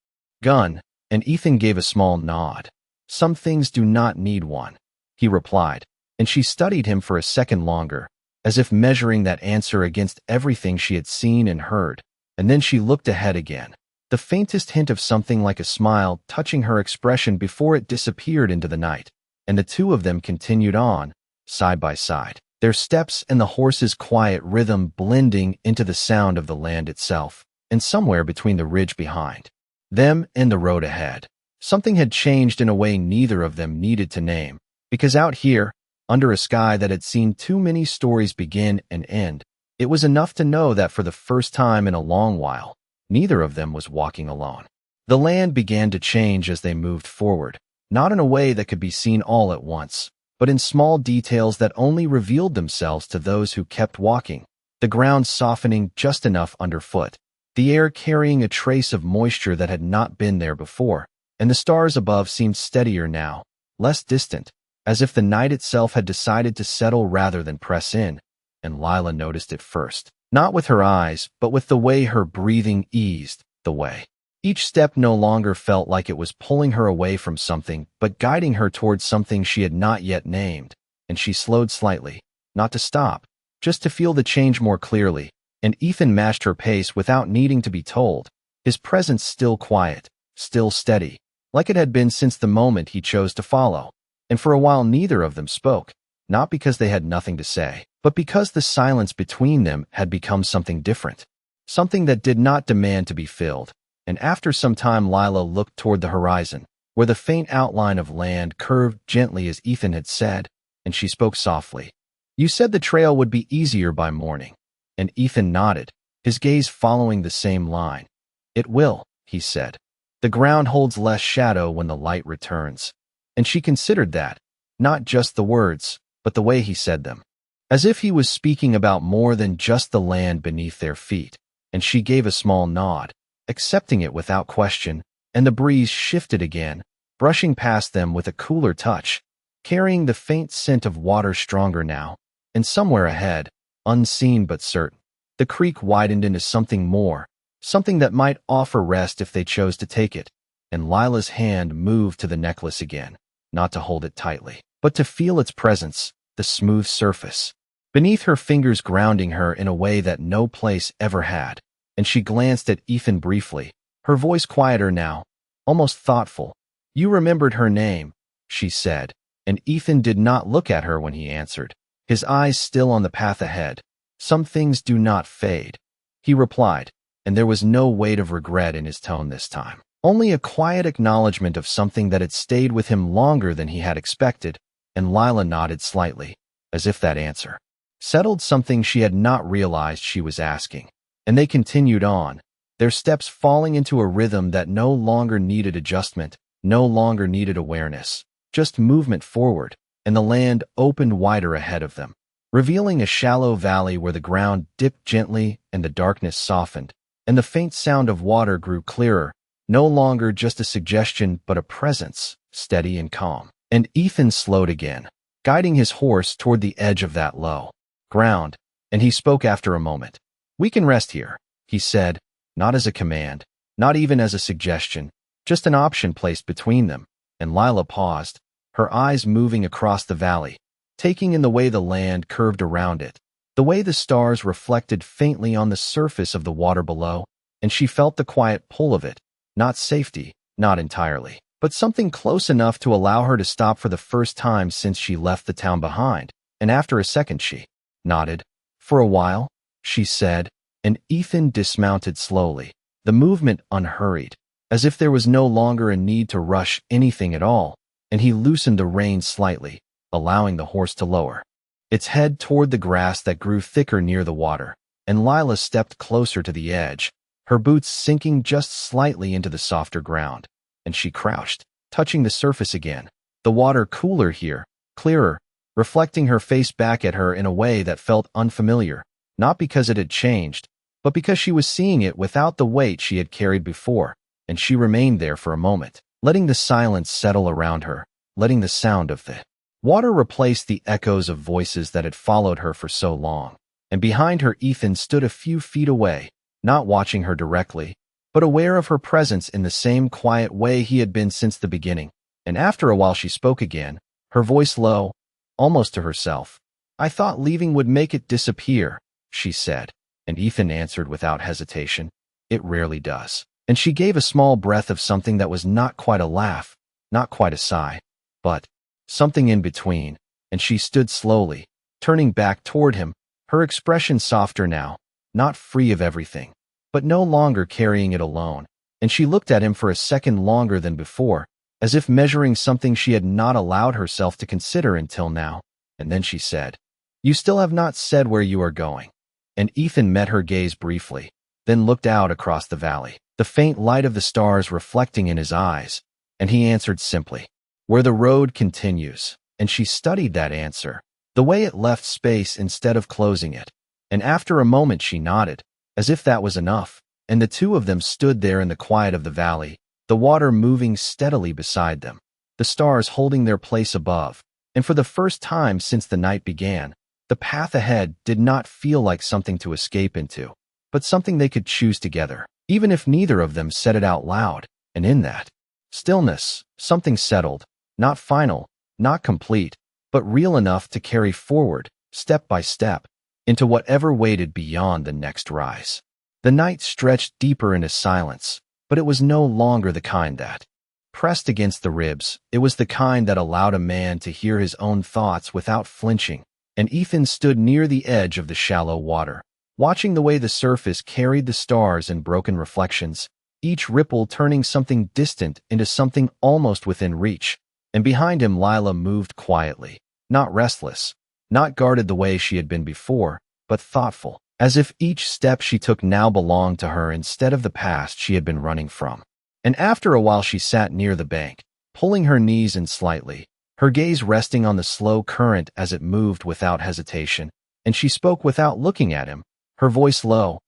gun." And Ethan gave a small nod. "Some things do not need one," he replied, and she studied him for a second longer, as if measuring that answer against everything she had seen and heard. And then she looked ahead again, the faintest hint of something like a smile touching her expression before it disappeared into the night. And the two of them continued on, side by side, their steps and the horse's quiet rhythm blending into the sound of the land itself. And somewhere between the ridge behind them and the road ahead, something had changed in a way neither of them needed to name, because out here, under a sky that had seen too many stories begin and end, it was enough to know that for the first time in a long while, neither of them was walking alone. The land began to change as they moved forward, not in a way that could be seen all at once, but in small details that only revealed themselves to those who kept walking, the ground softening just enough underfoot, the air carrying a trace of moisture that had not been there before, and the stars above seemed steadier now, less distant, as if the night itself had decided to settle rather than press in. And Lila noticed it first, not with her eyes, but with the way her breathing eased, the way each step no longer felt like it was pulling her away from something, but guiding her towards something she had not yet named. And she slowed slightly, not to stop, just to feel the change more clearly. And Ethan matched her pace without needing to be told, his presence still quiet, still steady, like it had been since the moment he chose to follow. And for a while neither of them spoke, not because they had nothing to say, but because the silence between them had become something different, something that did not demand to be filled. And after some time Lila looked toward the horizon, where the faint outline of land curved gently as Ethan had said, and she spoke softly. "You said the trail would be easier by morning." And Ethan nodded, his gaze following the same line. "It will," he said. "The ground holds less shadow when the light returns." And she considered that, not just the words, but the way he said them, as if he was speaking about more than just the land beneath their feet. And she gave a small nod, accepting it without question, and the breeze shifted again, brushing past them with a cooler touch, carrying the faint scent of water stronger now. And somewhere ahead, unseen but certain, the creek widened into something more, something that might offer rest if they chose to take it. And Lila's hand moved to the necklace again, not to hold it tightly, but to feel its presence, the smooth surface, beneath her fingers grounding her in a way that no place ever had, and she glanced at Ethan briefly, her voice quieter now, almost thoughtful. "You remembered her name," she said, and Ethan did not look at her when he answered, his eyes still on the path ahead. "Some things do not fade," he replied, and there was no weight of regret in his tone this time. Only a quiet acknowledgement of something that had stayed with him longer than he had expected, and Lila nodded slightly, as if that answer settled something she had not realized she was asking. And they continued on, their steps falling into a rhythm that no longer needed adjustment, no longer needed awareness, just movement forward, and the land opened wider ahead of them, revealing a shallow valley where the ground dipped gently and the darkness softened, and the faint sound of water grew clearer, no longer just a suggestion but a presence, steady and calm. And Ethan slowed again, guiding his horse toward the edge of that low ground, and he spoke after a moment. "We can rest here," he said, not as a command, not even as a suggestion, just an option placed between them, and Lila paused, her eyes moving across the valley, taking in the way the land curved around it, the way the stars reflected faintly on the surface of the water below, and she felt the quiet pull of it, not safety, not entirely, but something close enough to allow her to stop for the first time since she left the town behind, and after a second she nodded. "For a while," she said, and Ethan dismounted slowly, the movement unhurried, as if there was no longer a need to rush anything at all, and he loosened the reins slightly, allowing the horse to lower its head toward the grass that grew thicker near the water, and Lila stepped closer to the edge, her boots sinking just slightly into the softer ground, and she crouched, touching the surface again, the water cooler here, clearer, reflecting her face back at her in a way that felt unfamiliar, not because it had changed, but because she was seeing it without the weight she had carried before, and she remained there for a moment, letting the silence settle around her, letting the sound of the water replace the echoes of voices that had followed her for so long. And behind her Ethan stood a few feet away, not watching her directly, but aware of her presence in the same quiet way he had been since the beginning. And after a while she spoke again, her voice low, almost to herself. "I thought leaving would make it disappear," she said, and Ethan answered without hesitation, "It rarely does." And she gave a small breath of something that was not quite a laugh, not quite a sigh, but something in between, and she stood slowly, turning back toward him, her expression softer now, not free of everything, but no longer carrying it alone, and she looked at him for a second longer than before, as if measuring something she had not allowed herself to consider until now, and then she said, "You still have not said where you are going." And Ethan met her gaze briefly, then looked out across the valley, the faint light of the stars reflecting in his eyes, and he answered simply, "Where the road continues." And she studied that answer, the way it left space instead of closing it, and after a moment she nodded, as if that was enough, and the two of them stood there in the quiet of the valley, the water moving steadily beside them, the stars holding their place above, and for the first time since the night began, the path ahead did not feel like something to escape into, but something they could choose together, even if neither of them said it out loud, and in that stillness, something settled, not final, not complete, but real enough to carry forward, step by step, into whatever waited beyond the next rise. The night stretched deeper into silence, but it was no longer the kind that pressed against the ribs. It was the kind that allowed a man to hear his own thoughts without flinching, and Ethan stood near the edge of the shallow water, watching the way the surface carried the stars in broken reflections, each ripple turning something distant into something almost within reach. And behind him Lila moved quietly, not restless, not guarded the way she had been before, but thoughtful, as if each step she took now belonged to her instead of the past she had been running from. And after a while she sat near the bank, pulling her knees in slightly, her gaze resting on the slow current as it moved without hesitation, and she spoke without looking at him, her voice low.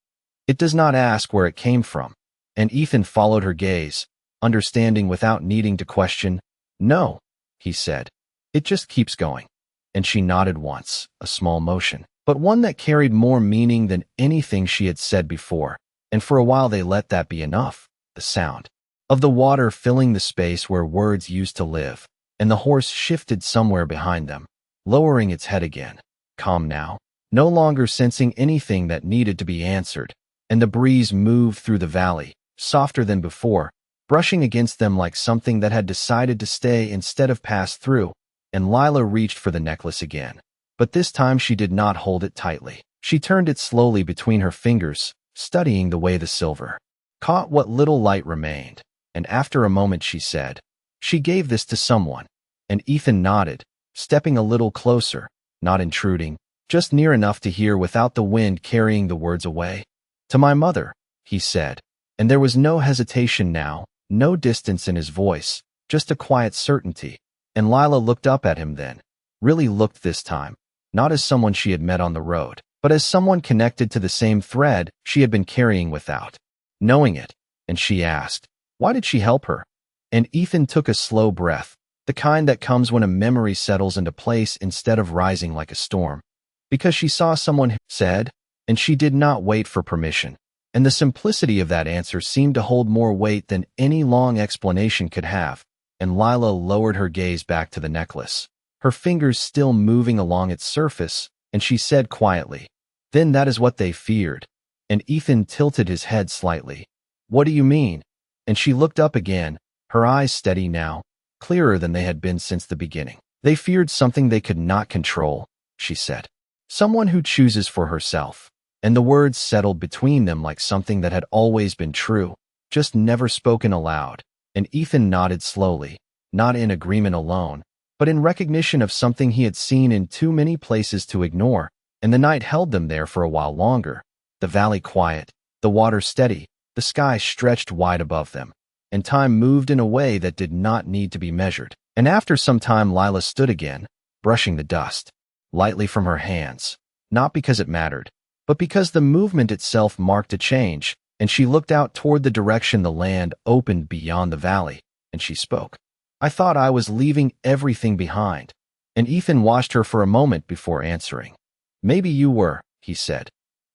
"It does not ask where it came from." And Ethan followed her gaze, understanding without needing to question. "No," he said, "it just keeps going." And she nodded once, a small motion, but one that carried more meaning than anything she had said before, and for a while they let that be enough, the sound of the water filling the space where words used to live, and the horse shifted somewhere behind them, lowering its head again, calm now, no longer sensing anything that needed to be answered, and the breeze moved through the valley, softer than before, brushing against them like something that had decided to stay instead of pass through, and Lila reached for the necklace again. But this time she did not hold it tightly. She turned it slowly between her fingers, studying the way the silver caught what little light remained, and after a moment she said, "She gave this to someone." And Ethan nodded, stepping a little closer, not intruding, just near enough to hear without the wind carrying the words away. "To my mother," he said, and there was no hesitation now, no distance in his voice, just a quiet certainty. And Lila looked up at him then, really looked this time, not as someone she had met on the road, but as someone connected to the same thread she had been carrying without knowing it. And she asked, why did she help her? And Ethan took a slow breath, the kind that comes when a memory settles into place instead of rising like a storm. Because she saw someone said, and she did not wait for permission. And the simplicity of that answer seemed to hold more weight than any long explanation could have. And Lila lowered her gaze back to the necklace, her fingers still moving along its surface, and she said quietly, "Then that is what they feared." And Ethan tilted his head slightly. "What do you mean?" And she looked up again, her eyes steady now, clearer than they had been since the beginning. "They feared something they could not control," she said. "Someone who chooses for herself." And the words settled between them like something that had always been true, just never spoken aloud. And Ethan nodded slowly, not in agreement alone, but in recognition of something he had seen in too many places to ignore. And the night held them there for a while longer, the valley quiet, the water steady, the sky stretched wide above them, and time moved in a way that did not need to be measured. And after some time Lila stood again, brushing the dust lightly from her hands, not because it mattered, but because the movement itself marked a change. And she looked out toward the direction the land opened beyond the valley, and she spoke. "I thought I was leaving everything behind." And Ethan watched her for a moment before answering. "Maybe you were," he said,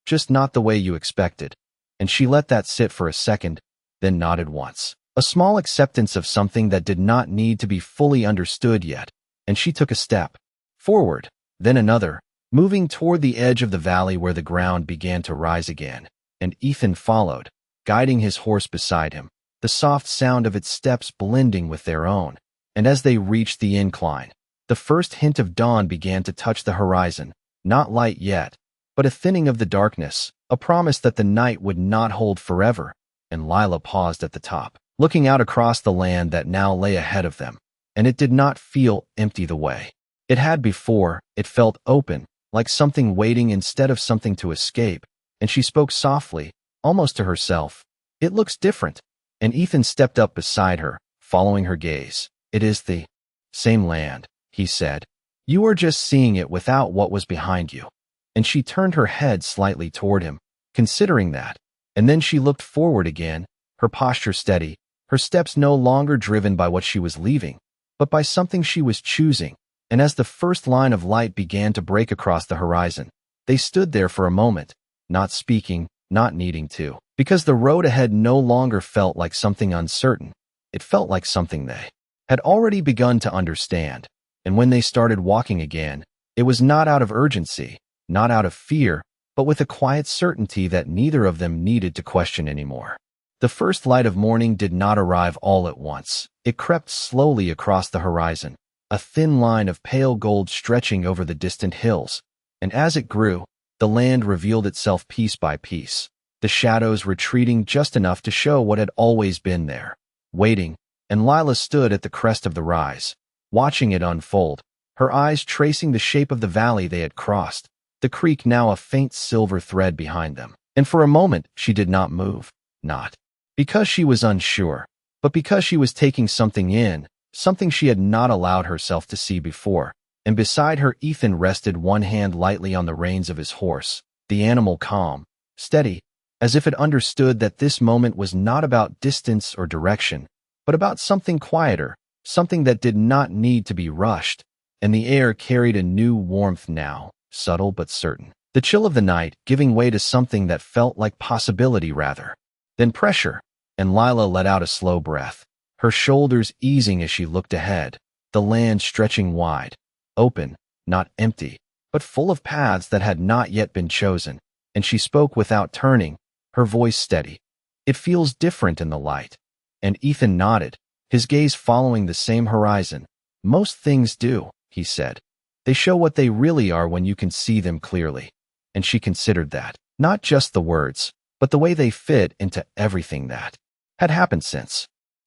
"just not the way you expected." And she let that sit for a second, then nodded once. A small acceptance of something that did not need to be fully understood yet. And she took a step forward, then another, moving toward the edge of the valley where the ground began to rise again. And Ethan followed, guiding his horse beside him, the soft sound of its steps blending with their own. And as they reached the incline, the first hint of dawn began to touch the horizon, not light yet, but a thinning of the darkness, a promise that the night would not hold forever. And Lila paused at the top, looking out across the land that now lay ahead of them. And it did not feel empty the way it had before. It felt open, like something waiting instead of something to escape. And she spoke softly, almost to herself. "It looks different." And Ethan stepped up beside her, following her gaze. "It is the same land," he said. "You are just seeing it without what was behind you." And she turned her head slightly toward him, considering that. And then she looked forward again, her posture steady, her steps no longer driven by what she was leaving, but by something she was choosing. And as the first line of light began to break across the horizon, they stood there for a moment, not speaking, not needing to, because the road ahead no longer felt like something uncertain. It felt like something they had already begun to understand. And when they started walking again, it was not out of urgency, not out of fear, but with a quiet certainty that neither of them needed to question anymore. The first light of morning did not arrive all at once. It crept slowly across the horizon, a thin line of pale gold stretching over the distant hills. And as it grew, the land revealed itself piece by piece, the shadows retreating just enough to show what had always been there, waiting. And Lila stood at the crest of the rise, watching it unfold, her eyes tracing the shape of the valley they had crossed, the creek now a faint silver thread behind them. And for a moment she did not move, not because she was unsure, but because she was taking something in, something she had not allowed herself to see before. And beside her Ethan rested one hand lightly on the reins of his horse, the animal calm, steady, as if it understood that this moment was not about distance or direction, but about something quieter, something that did not need to be rushed. And the air carried a new warmth now, subtle but certain, the chill of the night giving way to something that felt like possibility rather than pressure. And Lila let out a slow breath, her shoulders easing as she looked ahead, the land stretching wide, open, not empty. but full of paths that had not yet been chosen, and she spoke without turning, her voice steady. "It feels different in the light." And Ethan nodded, his gaze following the same horizon. "Most things do," he said. "They show what they really are when you can see them clearly." And she considered that, not just the words, but the way they fit into everything that had happened since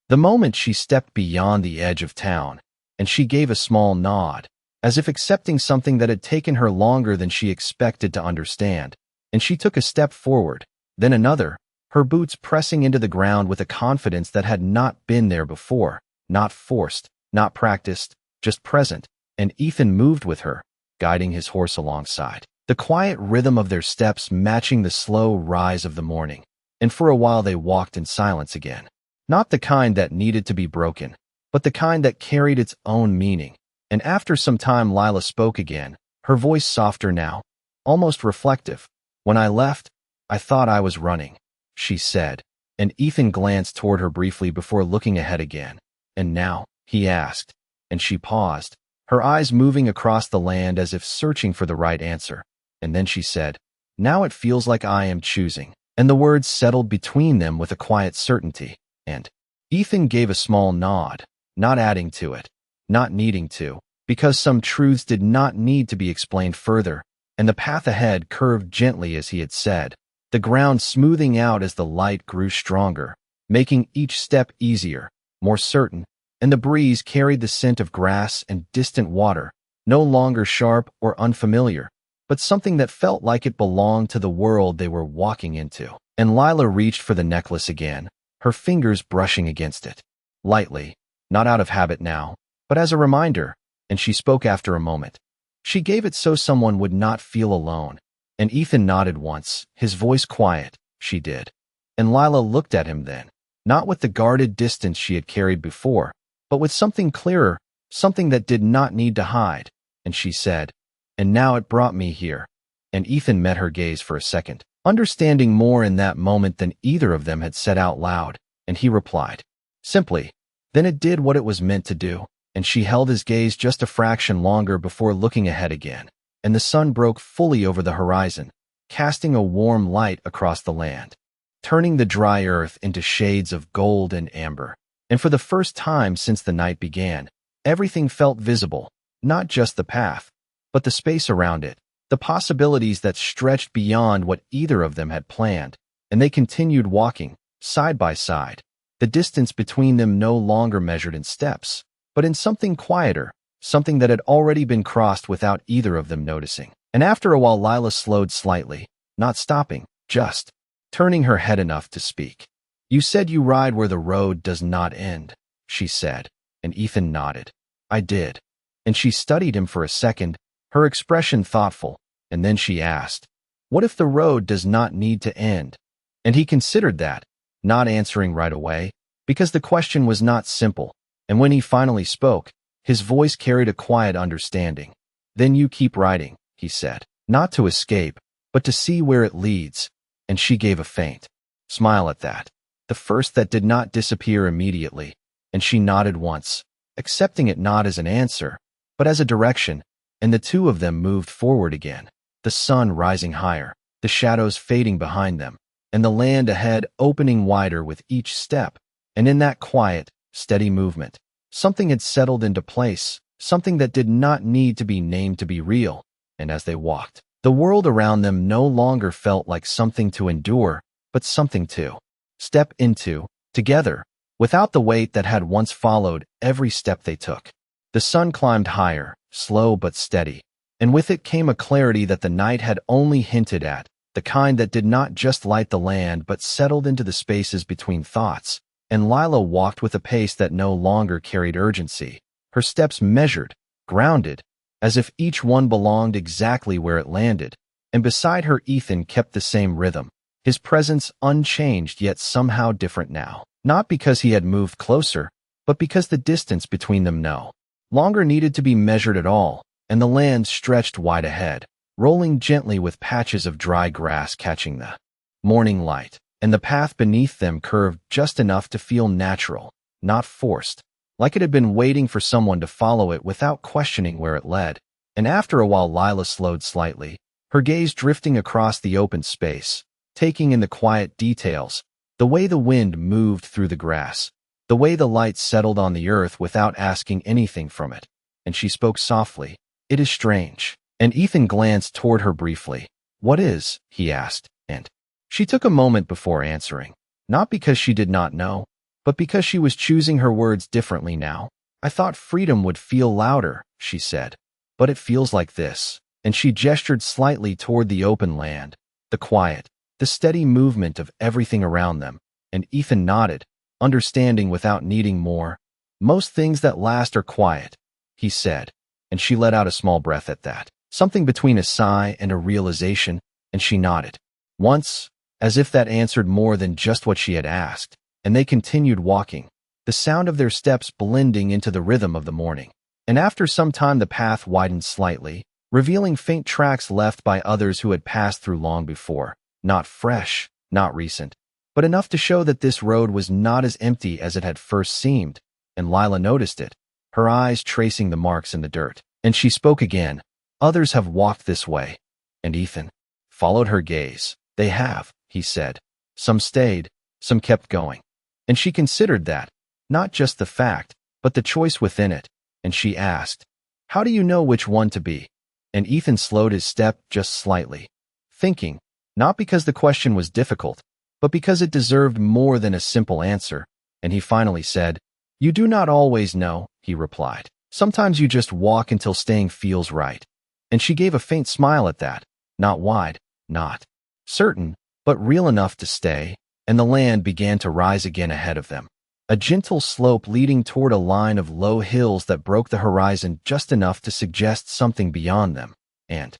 the moment she stepped beyond the edge of town. And she gave a small nod, as if accepting something that had taken her longer than she expected to understand. And she took a step forward, then another, her boots pressing into the ground with a confidence that had not been there before, not forced, not practiced, just present. And Ethan moved with her, guiding his horse alongside, the quiet rhythm of their steps matching the slow rise of the morning. And for a while they walked in silence again. Not the kind that needed to be broken, but the kind that carried its own meaning. And after some time Lila spoke again, her voice softer now, almost reflective. "When I left, I thought I was running," she said, and Ethan glanced toward her briefly before looking ahead again. "And now?" he asked, and she paused, her eyes moving across the land as if searching for the right answer. And then she said, "Now it feels like I am choosing." And the words settled between them with a quiet certainty, and Ethan gave a small nod, not adding to it, not needing to, because some truths did not need to be explained further, and the path ahead curved gently as he had said, the ground smoothing out as the light grew stronger, making each step easier, more certain, and the breeze carried the scent of grass and distant water, no longer sharp or unfamiliar, but something that felt like it belonged to the world they were walking into. And Lila reached for the necklace again, her fingers brushing against it, lightly, not out of habit now, but as a reminder, and she spoke after a moment. She gave it so someone would not feel alone. And Ethan nodded once, his voice quiet. She did. And Lila looked at him then, not with the guarded distance she had carried before, but with something clearer, something that did not need to hide. And she said, "And now it brought me here." And Ethan met her gaze for a second, understanding more in that moment than either of them had said out loud, and he replied, simply, "Then it did what it was meant to do." And she held his gaze just a fraction longer before looking ahead again, and the sun broke fully over the horizon, casting a warm light across the land, turning the dry earth into shades of gold and amber. And for the first time since the night began, everything felt visible, not just the path, but the space around it, the possibilities that stretched beyond what either of them had planned. And they continued walking, side by side, the distance between them no longer measured in steps, but in something quieter, something that had already been crossed without either of them noticing. And after a while Lila slowed slightly, not stopping, just turning her head enough to speak. "You said you ride where the road does not end," she said, and Ethan nodded. "I did." And she studied him for a second, her expression thoughtful, and then she asked, "What if the road does not need to end?" And he considered that, not answering right away, because the question was not simple. And when he finally spoke, his voice carried a quiet understanding. "Then you keep riding," he said, "not to escape, but to see where it leads." And she gave a faint smile at that, the first that did not disappear immediately, and she nodded once, accepting it not as an answer, but as a direction, and the two of them moved forward again, the sun rising higher, the shadows fading behind them, and the land ahead opening wider with each step. And in that quiet, steady movement, something had settled into place, something that did not need to be named to be real. And as they walked, the world around them no longer felt like something to endure, but something to step into, together, without the weight that had once followed every step they took. The sun climbed higher, slow but steady, and with it came a clarity that the night had only hinted at, the kind that did not just light the land but settled into the spaces between thoughts. And Lila walked with a pace that no longer carried urgency, her steps measured, grounded, as if each one belonged exactly where it landed. And beside her Ethan kept the same rhythm, his presence unchanged yet somehow different now, not because he had moved closer, but because the distance between them no longer needed to be measured at all, and the land stretched wide ahead, rolling gently with patches of dry grass catching the morning light. And the path beneath them curved just enough to feel natural, not forced, like it had been waiting for someone to follow it without questioning where it led. And after a while Lila slowed slightly, her gaze drifting across the open space, taking in the quiet details, the way the wind moved through the grass, the way the light settled on the earth without asking anything from it. And she spoke softly, "It is strange." And Ethan glanced toward her briefly. "What is?" he asked, and she took a moment before answering, not because she did not know, but because she was choosing her words differently now. "I thought freedom would feel louder," she said, "but it feels like this." And she gestured slightly toward the open land, the quiet, the steady movement of everything around them, and Ethan nodded, understanding without needing more. "Most things that last are quiet," he said, and she let out a small breath at that, something between a sigh and a realization, and she nodded. Once, as if that answered more than just what she had asked, and they continued walking, the sound of their steps blending into the rhythm of the morning. And after some time the path widened slightly, revealing faint tracks left by others who had passed through long before, not fresh, not recent, but enough to show that this road was not as empty as it had first seemed, and Lila noticed it, her eyes tracing the marks in the dirt. And she spoke again. "Others have walked this way." And Ethan followed her gaze. "They have," he said. "Some stayed, some kept going." And she considered that, not just the fact, but the choice within it, and she asked, "How do you know which one to be?" And Ethan slowed his step just slightly, thinking, not because the question was difficult, but because it deserved more than a simple answer, and he finally said, "You do not always know," he replied. "Sometimes you just walk until staying feels right." And she gave a faint smile at that, not wide, not certain, but real enough to stay, and the land began to rise again ahead of them. A gentle slope leading toward a line of low hills that broke the horizon just enough to suggest something beyond them. And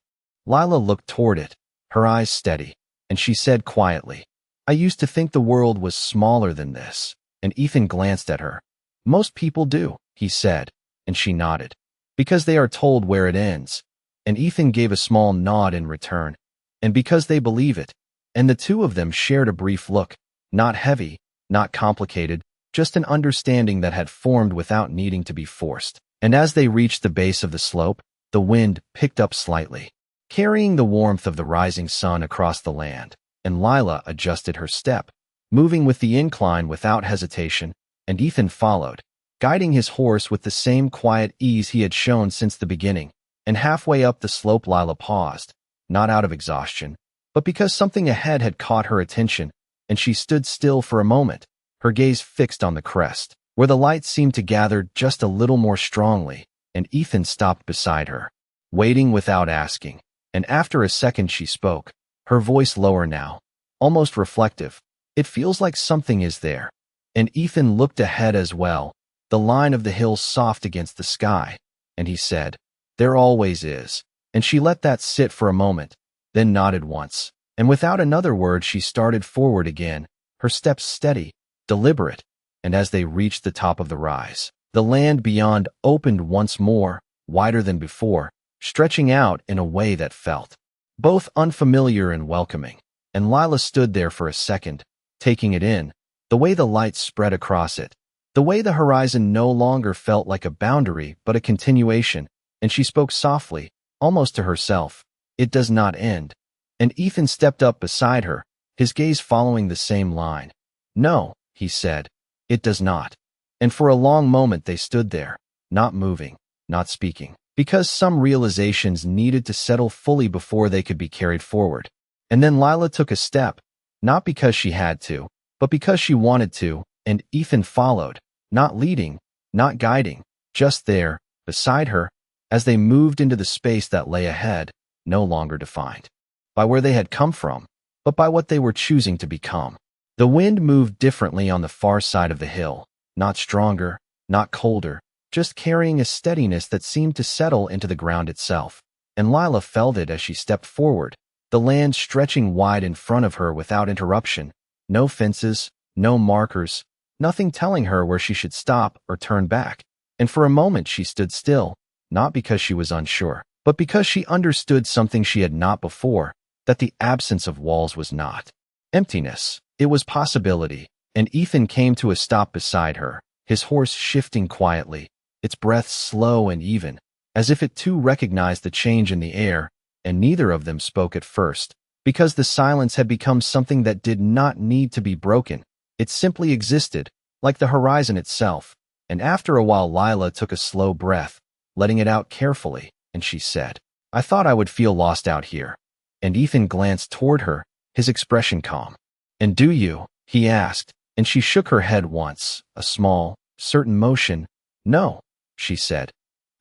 Lila looked toward it, her eyes steady, and she said quietly, "I used to think the world was smaller than this." And Ethan glanced at her. "Most people do," he said, and she nodded. "Because they are told where it ends." And Ethan gave a small nod in return. "And because they believe it." And the two of them shared a brief look, not heavy, not complicated, just an understanding that had formed without needing to be forced. And as they reached the base of the slope, the wind picked up slightly, carrying the warmth of the rising sun across the land, and Lila adjusted her step, moving with the incline without hesitation, and Ethan followed, guiding his horse with the same quiet ease he had shown since the beginning. And halfway up the slope Lila paused, not out of exhaustion, but because something ahead had caught her attention, and she stood still for a moment, her gaze fixed on the crest, where the light seemed to gather just a little more strongly, and Ethan stopped beside her, waiting without asking. And after a second she spoke, her voice lower now, almost reflective. "It feels like something is there." And Ethan looked ahead as well, the line of the hills soft against the sky, and he said, "There always is." And she let that sit for a moment, then nodded once, and without another word she started forward again, her steps steady, deliberate, and as they reached the top of the rise, the land beyond opened once more, wider than before, stretching out in a way that felt both unfamiliar and welcoming. And Lila stood there for a second, taking it in, the way the light spread across it, the way the horizon no longer felt like a boundary but a continuation, and she spoke softly, almost to herself, "It does not end." And Ethan stepped up beside her, his gaze following the same line. "No," he said, "it does not." And for a long moment they stood there, not moving, not speaking, because some realizations needed to settle fully before they could be carried forward. And then Lila took a step, not because she had to, but because she wanted to, and Ethan followed, not leading, not guiding, just there, beside her, as they moved into the space that lay ahead, no longer defined by where they had come from, but by what they were choosing to become. The wind moved differently on the far side of the hill, not stronger, not colder, just carrying a steadiness that seemed to settle into the ground itself. And Lila felt it as she stepped forward, the land stretching wide in front of her without interruption, no fences, no markers, nothing telling her where she should stop or turn back. And for a moment she stood still, not because she was unsure, but because she understood something she had not before, that the absence of walls was not emptiness, it was possibility. And Ethan came to a stop beside her, his horse shifting quietly, its breath slow and even, as if it too recognized the change in the air, and neither of them spoke at first, because the silence had become something that did not need to be broken. It simply existed, like the horizon itself, and after a while Lila took a slow breath, letting it out carefully, and she said, "I thought I would feel lost out here." And Ethan glanced toward her, his expression calm. "And do you?" he asked, and she shook her head once, a small, certain motion. "No," she said.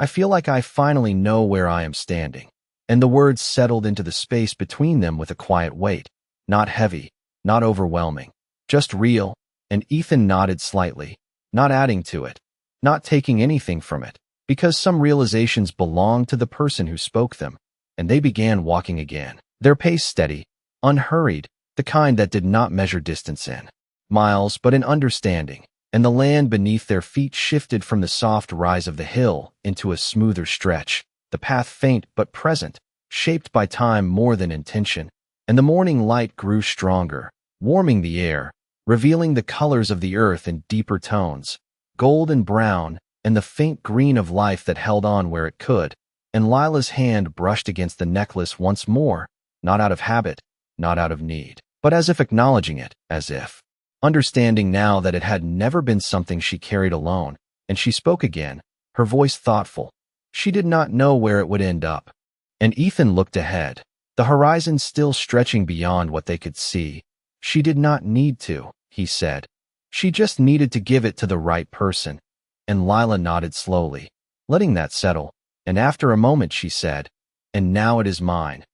"I feel like I finally know where I am standing." And the words settled into the space between them with a quiet weight, not heavy, not overwhelming, just real, and Ethan nodded slightly, not adding to it, not taking anything from it, because some realizations belong to the person who spoke them, and they began walking again, their pace steady, unhurried, the kind that did not measure distance in miles but in understanding, and the land beneath their feet shifted from the soft rise of the hill into a smoother stretch, the path faint but present, shaped by time more than intention, and the morning light grew stronger, warming the air, revealing the colors of the earth in deeper tones, gold and brown, and the faint green of life that held on where it could, and Lila's hand brushed against the necklace once more, not out of habit, not out of need, but as if acknowledging it, as if understanding now that it had never been something she carried alone, and she spoke again, her voice thoughtful. She did not know where it would end up. And Ethan looked ahead, the horizon still stretching beyond what they could see. She did not need to, he said. She just needed to give it to the right person. And Lila nodded slowly, letting that settle, and after a moment she said, "And now it is mine."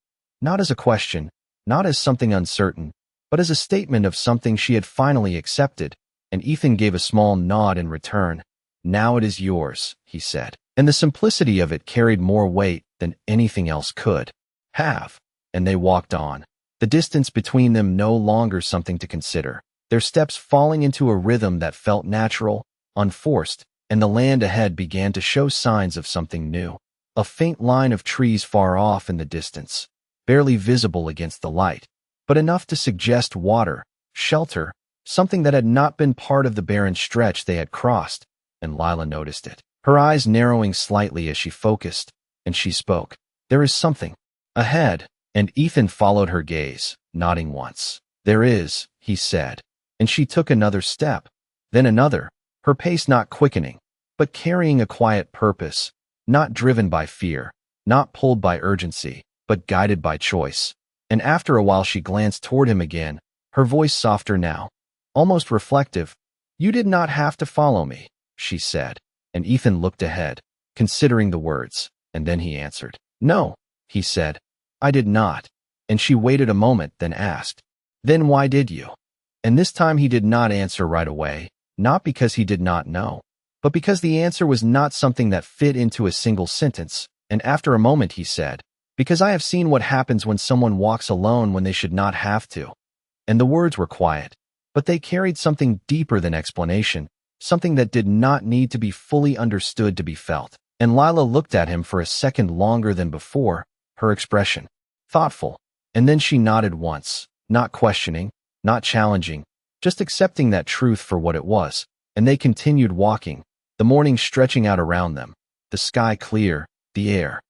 Not as a question, not as something uncertain, but as a statement of something she had finally accepted, and Ethan gave a small nod in return. "Now it is yours," he said, and the simplicity of it carried more weight than anything else could have. And they walked on, the distance between them no longer something to consider, their steps falling into a rhythm that felt natural, unforced, and the land ahead began to show signs of something new. A faint line of trees far off in the distance, barely visible against the light, but enough to suggest water, shelter, something that had not been part of the barren stretch they had crossed, and Lila noticed it, her eyes narrowing slightly as she focused, and she spoke. "There is something ahead," and Ethan followed her gaze, nodding once. "There is," he said, and she took another step, then another, her pace not quickening, but carrying a quiet purpose, not driven by fear, not pulled by urgency, but guided by choice. And after a while she glanced toward him again, her voice softer now, almost reflective. "You did not have to follow me," she said, and Ethan looked ahead, considering the words, and then he answered. "No," he said, "I did not." And she waited a moment, then asked, "Then why did you?" And this time he did not answer right away, not because he did not know, but because the answer was not something that fit into a single sentence, and after a moment he said, "Because I have seen what happens when someone walks alone when they should not have to." And the words were quiet, but they carried something deeper than explanation, something that did not need to be fully understood to be felt. And Lila looked at him for a second longer than before, her expression thoughtful, and then she nodded once, not questioning, not challenging, just accepting that truth for what it was, and they continued walking, the morning stretching out around them, the sky clear, the air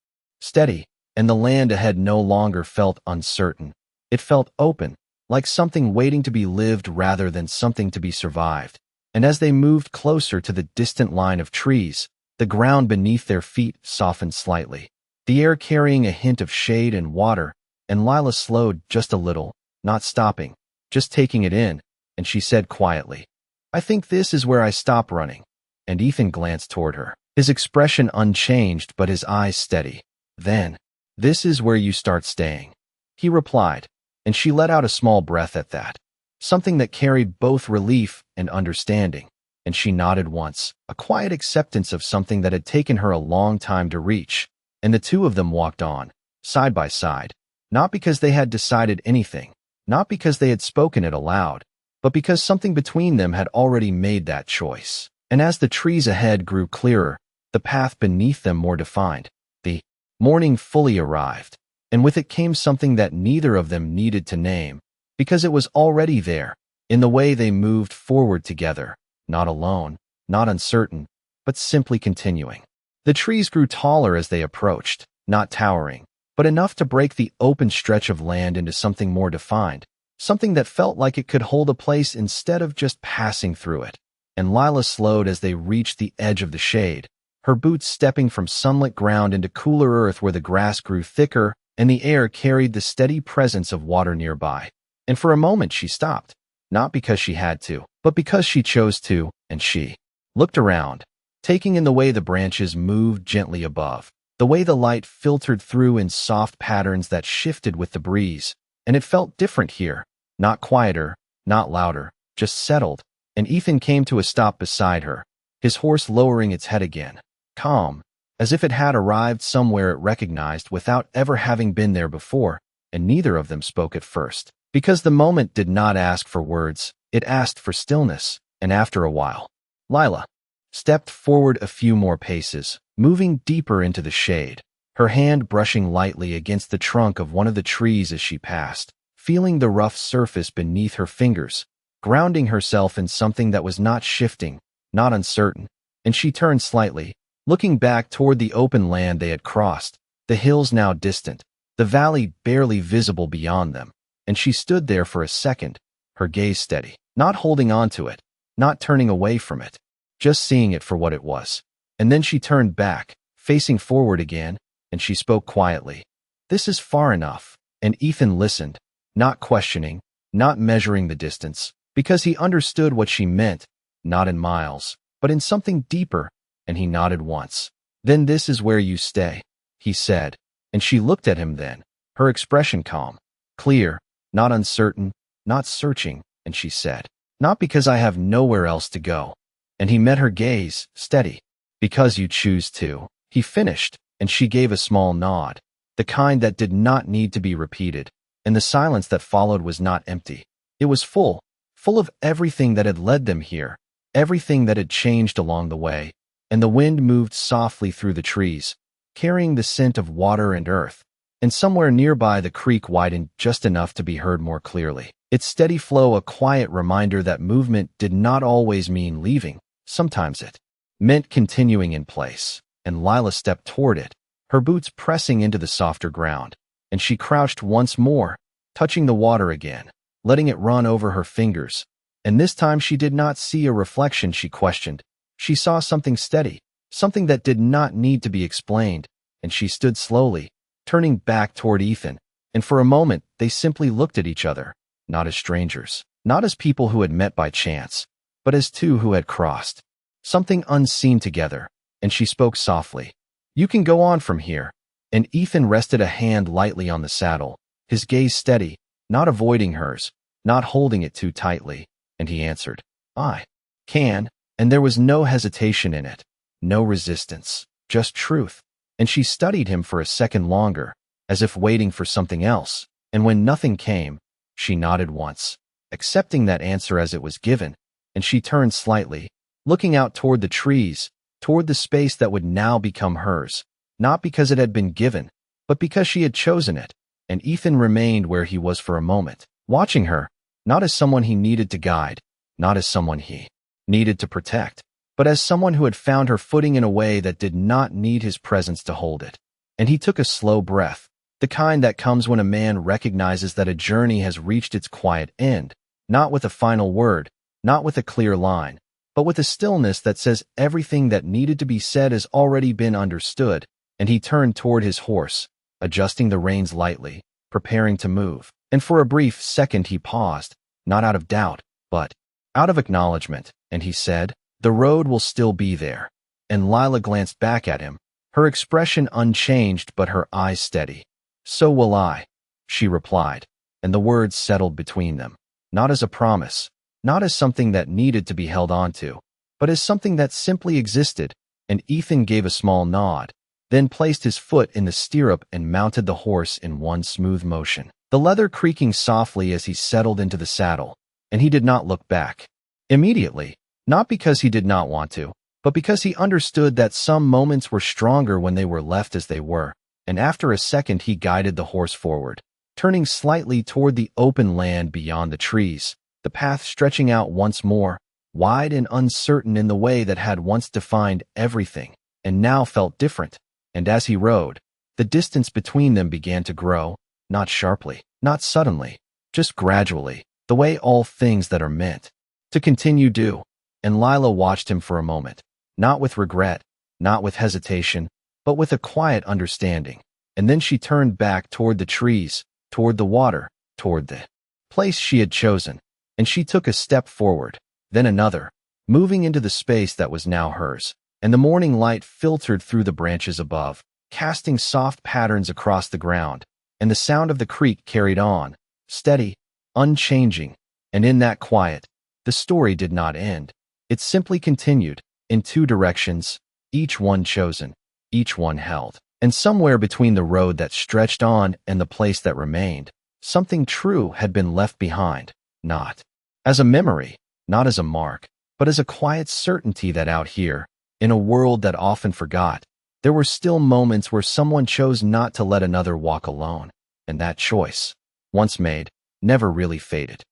steady, and the land ahead no longer felt uncertain. It felt open, like something waiting to be lived rather than something to be survived. And as they moved closer to the distant line of trees, the ground beneath their feet softened slightly, the air carrying a hint of shade and water, and Lila slowed just a little, not stopping, just taking it in, and she said quietly, "I think this is where I stop running." And Ethan glanced toward her, his expression unchanged but his eyes steady. "Then, this is where you start staying," he replied, and she let out a small breath at that, something that carried both relief and understanding, and she nodded once, a quiet acceptance of something that had taken her a long time to reach, and the two of them walked on, side by side, not because they had decided anything, not because they had spoken it aloud, but because something between them had already made that choice. And as the trees ahead grew clearer, the path beneath them more defined, the morning fully arrived, and with it came something that neither of them needed to name, because it was already there, in the way they moved forward together, not alone, not uncertain, but simply continuing. The trees grew taller as they approached, not towering, but enough to break the open stretch of land into something more defined, something that felt like it could hold a place instead of just passing through it. And Lila slowed as they reached the edge of the shade, her boots stepping from sunlit ground into cooler earth where the grass grew thicker and the air carried the steady presence of water nearby. And for a moment she stopped, not because she had to, but because she chose to, and she looked around, taking in the way the branches moved gently above, the way the light filtered through in soft patterns that shifted with the breeze. And it felt different here, not quieter, not louder, just settled. And Ethan came to a stop beside her, his horse lowering its head again, calm, as if it had arrived somewhere it recognized without ever having been there before. And neither of them spoke at first, because the moment did not ask for words, it asked for stillness. And after a while, Lila stepped forward a few more paces, moving deeper into the shade, her hand brushing lightly against the trunk of one of the trees as she passed, feeling the rough surface beneath her fingers, grounding herself in something that was not shifting, not uncertain. And she turned slightly, looking back toward the open land they had crossed, the hills now distant, the valley barely visible beyond them. And she stood there for a second, her gaze steady, not holding on to it, not turning away from it, just seeing it for what it was. And then she turned back, facing forward again, and she spoke quietly. "This is far enough." And Ethan listened, not questioning, not measuring the distance, because he understood what she meant, not in miles, but in something deeper, and he nodded once. "Then this is where you stay," he said, and she looked at him then, her expression calm, clear, not uncertain, not searching, and she said, "Not because I have nowhere else to go." And he met her gaze, steady. "Because you choose to," he finished, and she gave a small nod, the kind that did not need to be repeated. And the silence that followed was not empty. It was full of everything that had led them here, everything that had changed along the way. And the wind moved softly through the trees, carrying the scent of water and earth. And somewhere nearby the creek widened just enough to be heard more clearly, its steady flow a quiet reminder that movement did not always mean leaving. Sometimes it meant continuing in place. And Lila stepped toward it, her boots pressing into the softer ground. And she crouched once more, touching the water again, letting it run over her fingers. And this time she did not see a reflection she questioned. She saw something steady, something that did not need to be explained. And she stood slowly, turning back toward Ethan. And for a moment, they simply looked at each other, not as strangers, not as people who had met by chance, but as two who had crossed something unseen together. And she spoke softly, "You can go on from here." And Ethan rested a hand lightly on the saddle, his gaze steady, not avoiding hers, not holding it too tightly. And he answered, "I can." And there was no hesitation in it, no resistance, just truth. And she studied him for a second longer, as if waiting for something else. And when nothing came, she nodded once, accepting that answer as it was given. And she turned slightly, looking out toward the trees, toward the space that would now become hers, not because it had been given, but because she had chosen it. And Ethan remained where he was for a moment, watching her, not as someone he needed to guide, not as someone he needed to protect, but as someone who had found her footing in a way that did not need his presence to hold it. And he took a slow breath, the kind that comes when a man recognizes that a journey has reached its quiet end, not with a final word, not with a clear line, but with a stillness that says everything that needed to be said has already been understood. And he turned toward his horse, adjusting the reins lightly, preparing to move. And for a brief second he paused, not out of doubt, but out of acknowledgement, and he said, "The road will still be there." And Lila glanced back at him, her expression unchanged but her eyes steady. "So will I," she replied, and the words settled between them, not as a promise, not as something that needed to be held onto, but as something that simply existed. And Ethan gave a small nod, then placed his foot in the stirrup and mounted the horse in one smooth motion, the leather creaking softly as he settled into the saddle. And he did not look back immediately, not because he did not want to, but because he understood that some moments were stronger when they were left as they were. And after a second he guided the horse forward, turning slightly toward the open land beyond the trees, the path stretching out once more, wide and uncertain in the way that had once defined everything. and now felt different. And as he rode, the distance between them began to grow, not sharply, not suddenly, just gradually, the way all things that are meant to continue do. And Lila watched him for a moment, not with regret, not with hesitation, but with a quiet understanding. And then she turned back toward the trees, toward the water, toward the place she had chosen, and she took a step forward, then another, moving into the space that was now hers. And the morning light filtered through the branches above, casting soft patterns across the ground, and the sound of the creek carried on, steady, unchanging. And in that quiet, the story did not end. It simply continued, in two directions, each one chosen, each one held. And somewhere between the road that stretched on and the place that remained, something true had been left behind, not as a memory, not as a mark, but as a quiet certainty that out here, in a world that often forgot, there were still moments where someone chose not to let another walk alone, and that choice, once made, never really faded.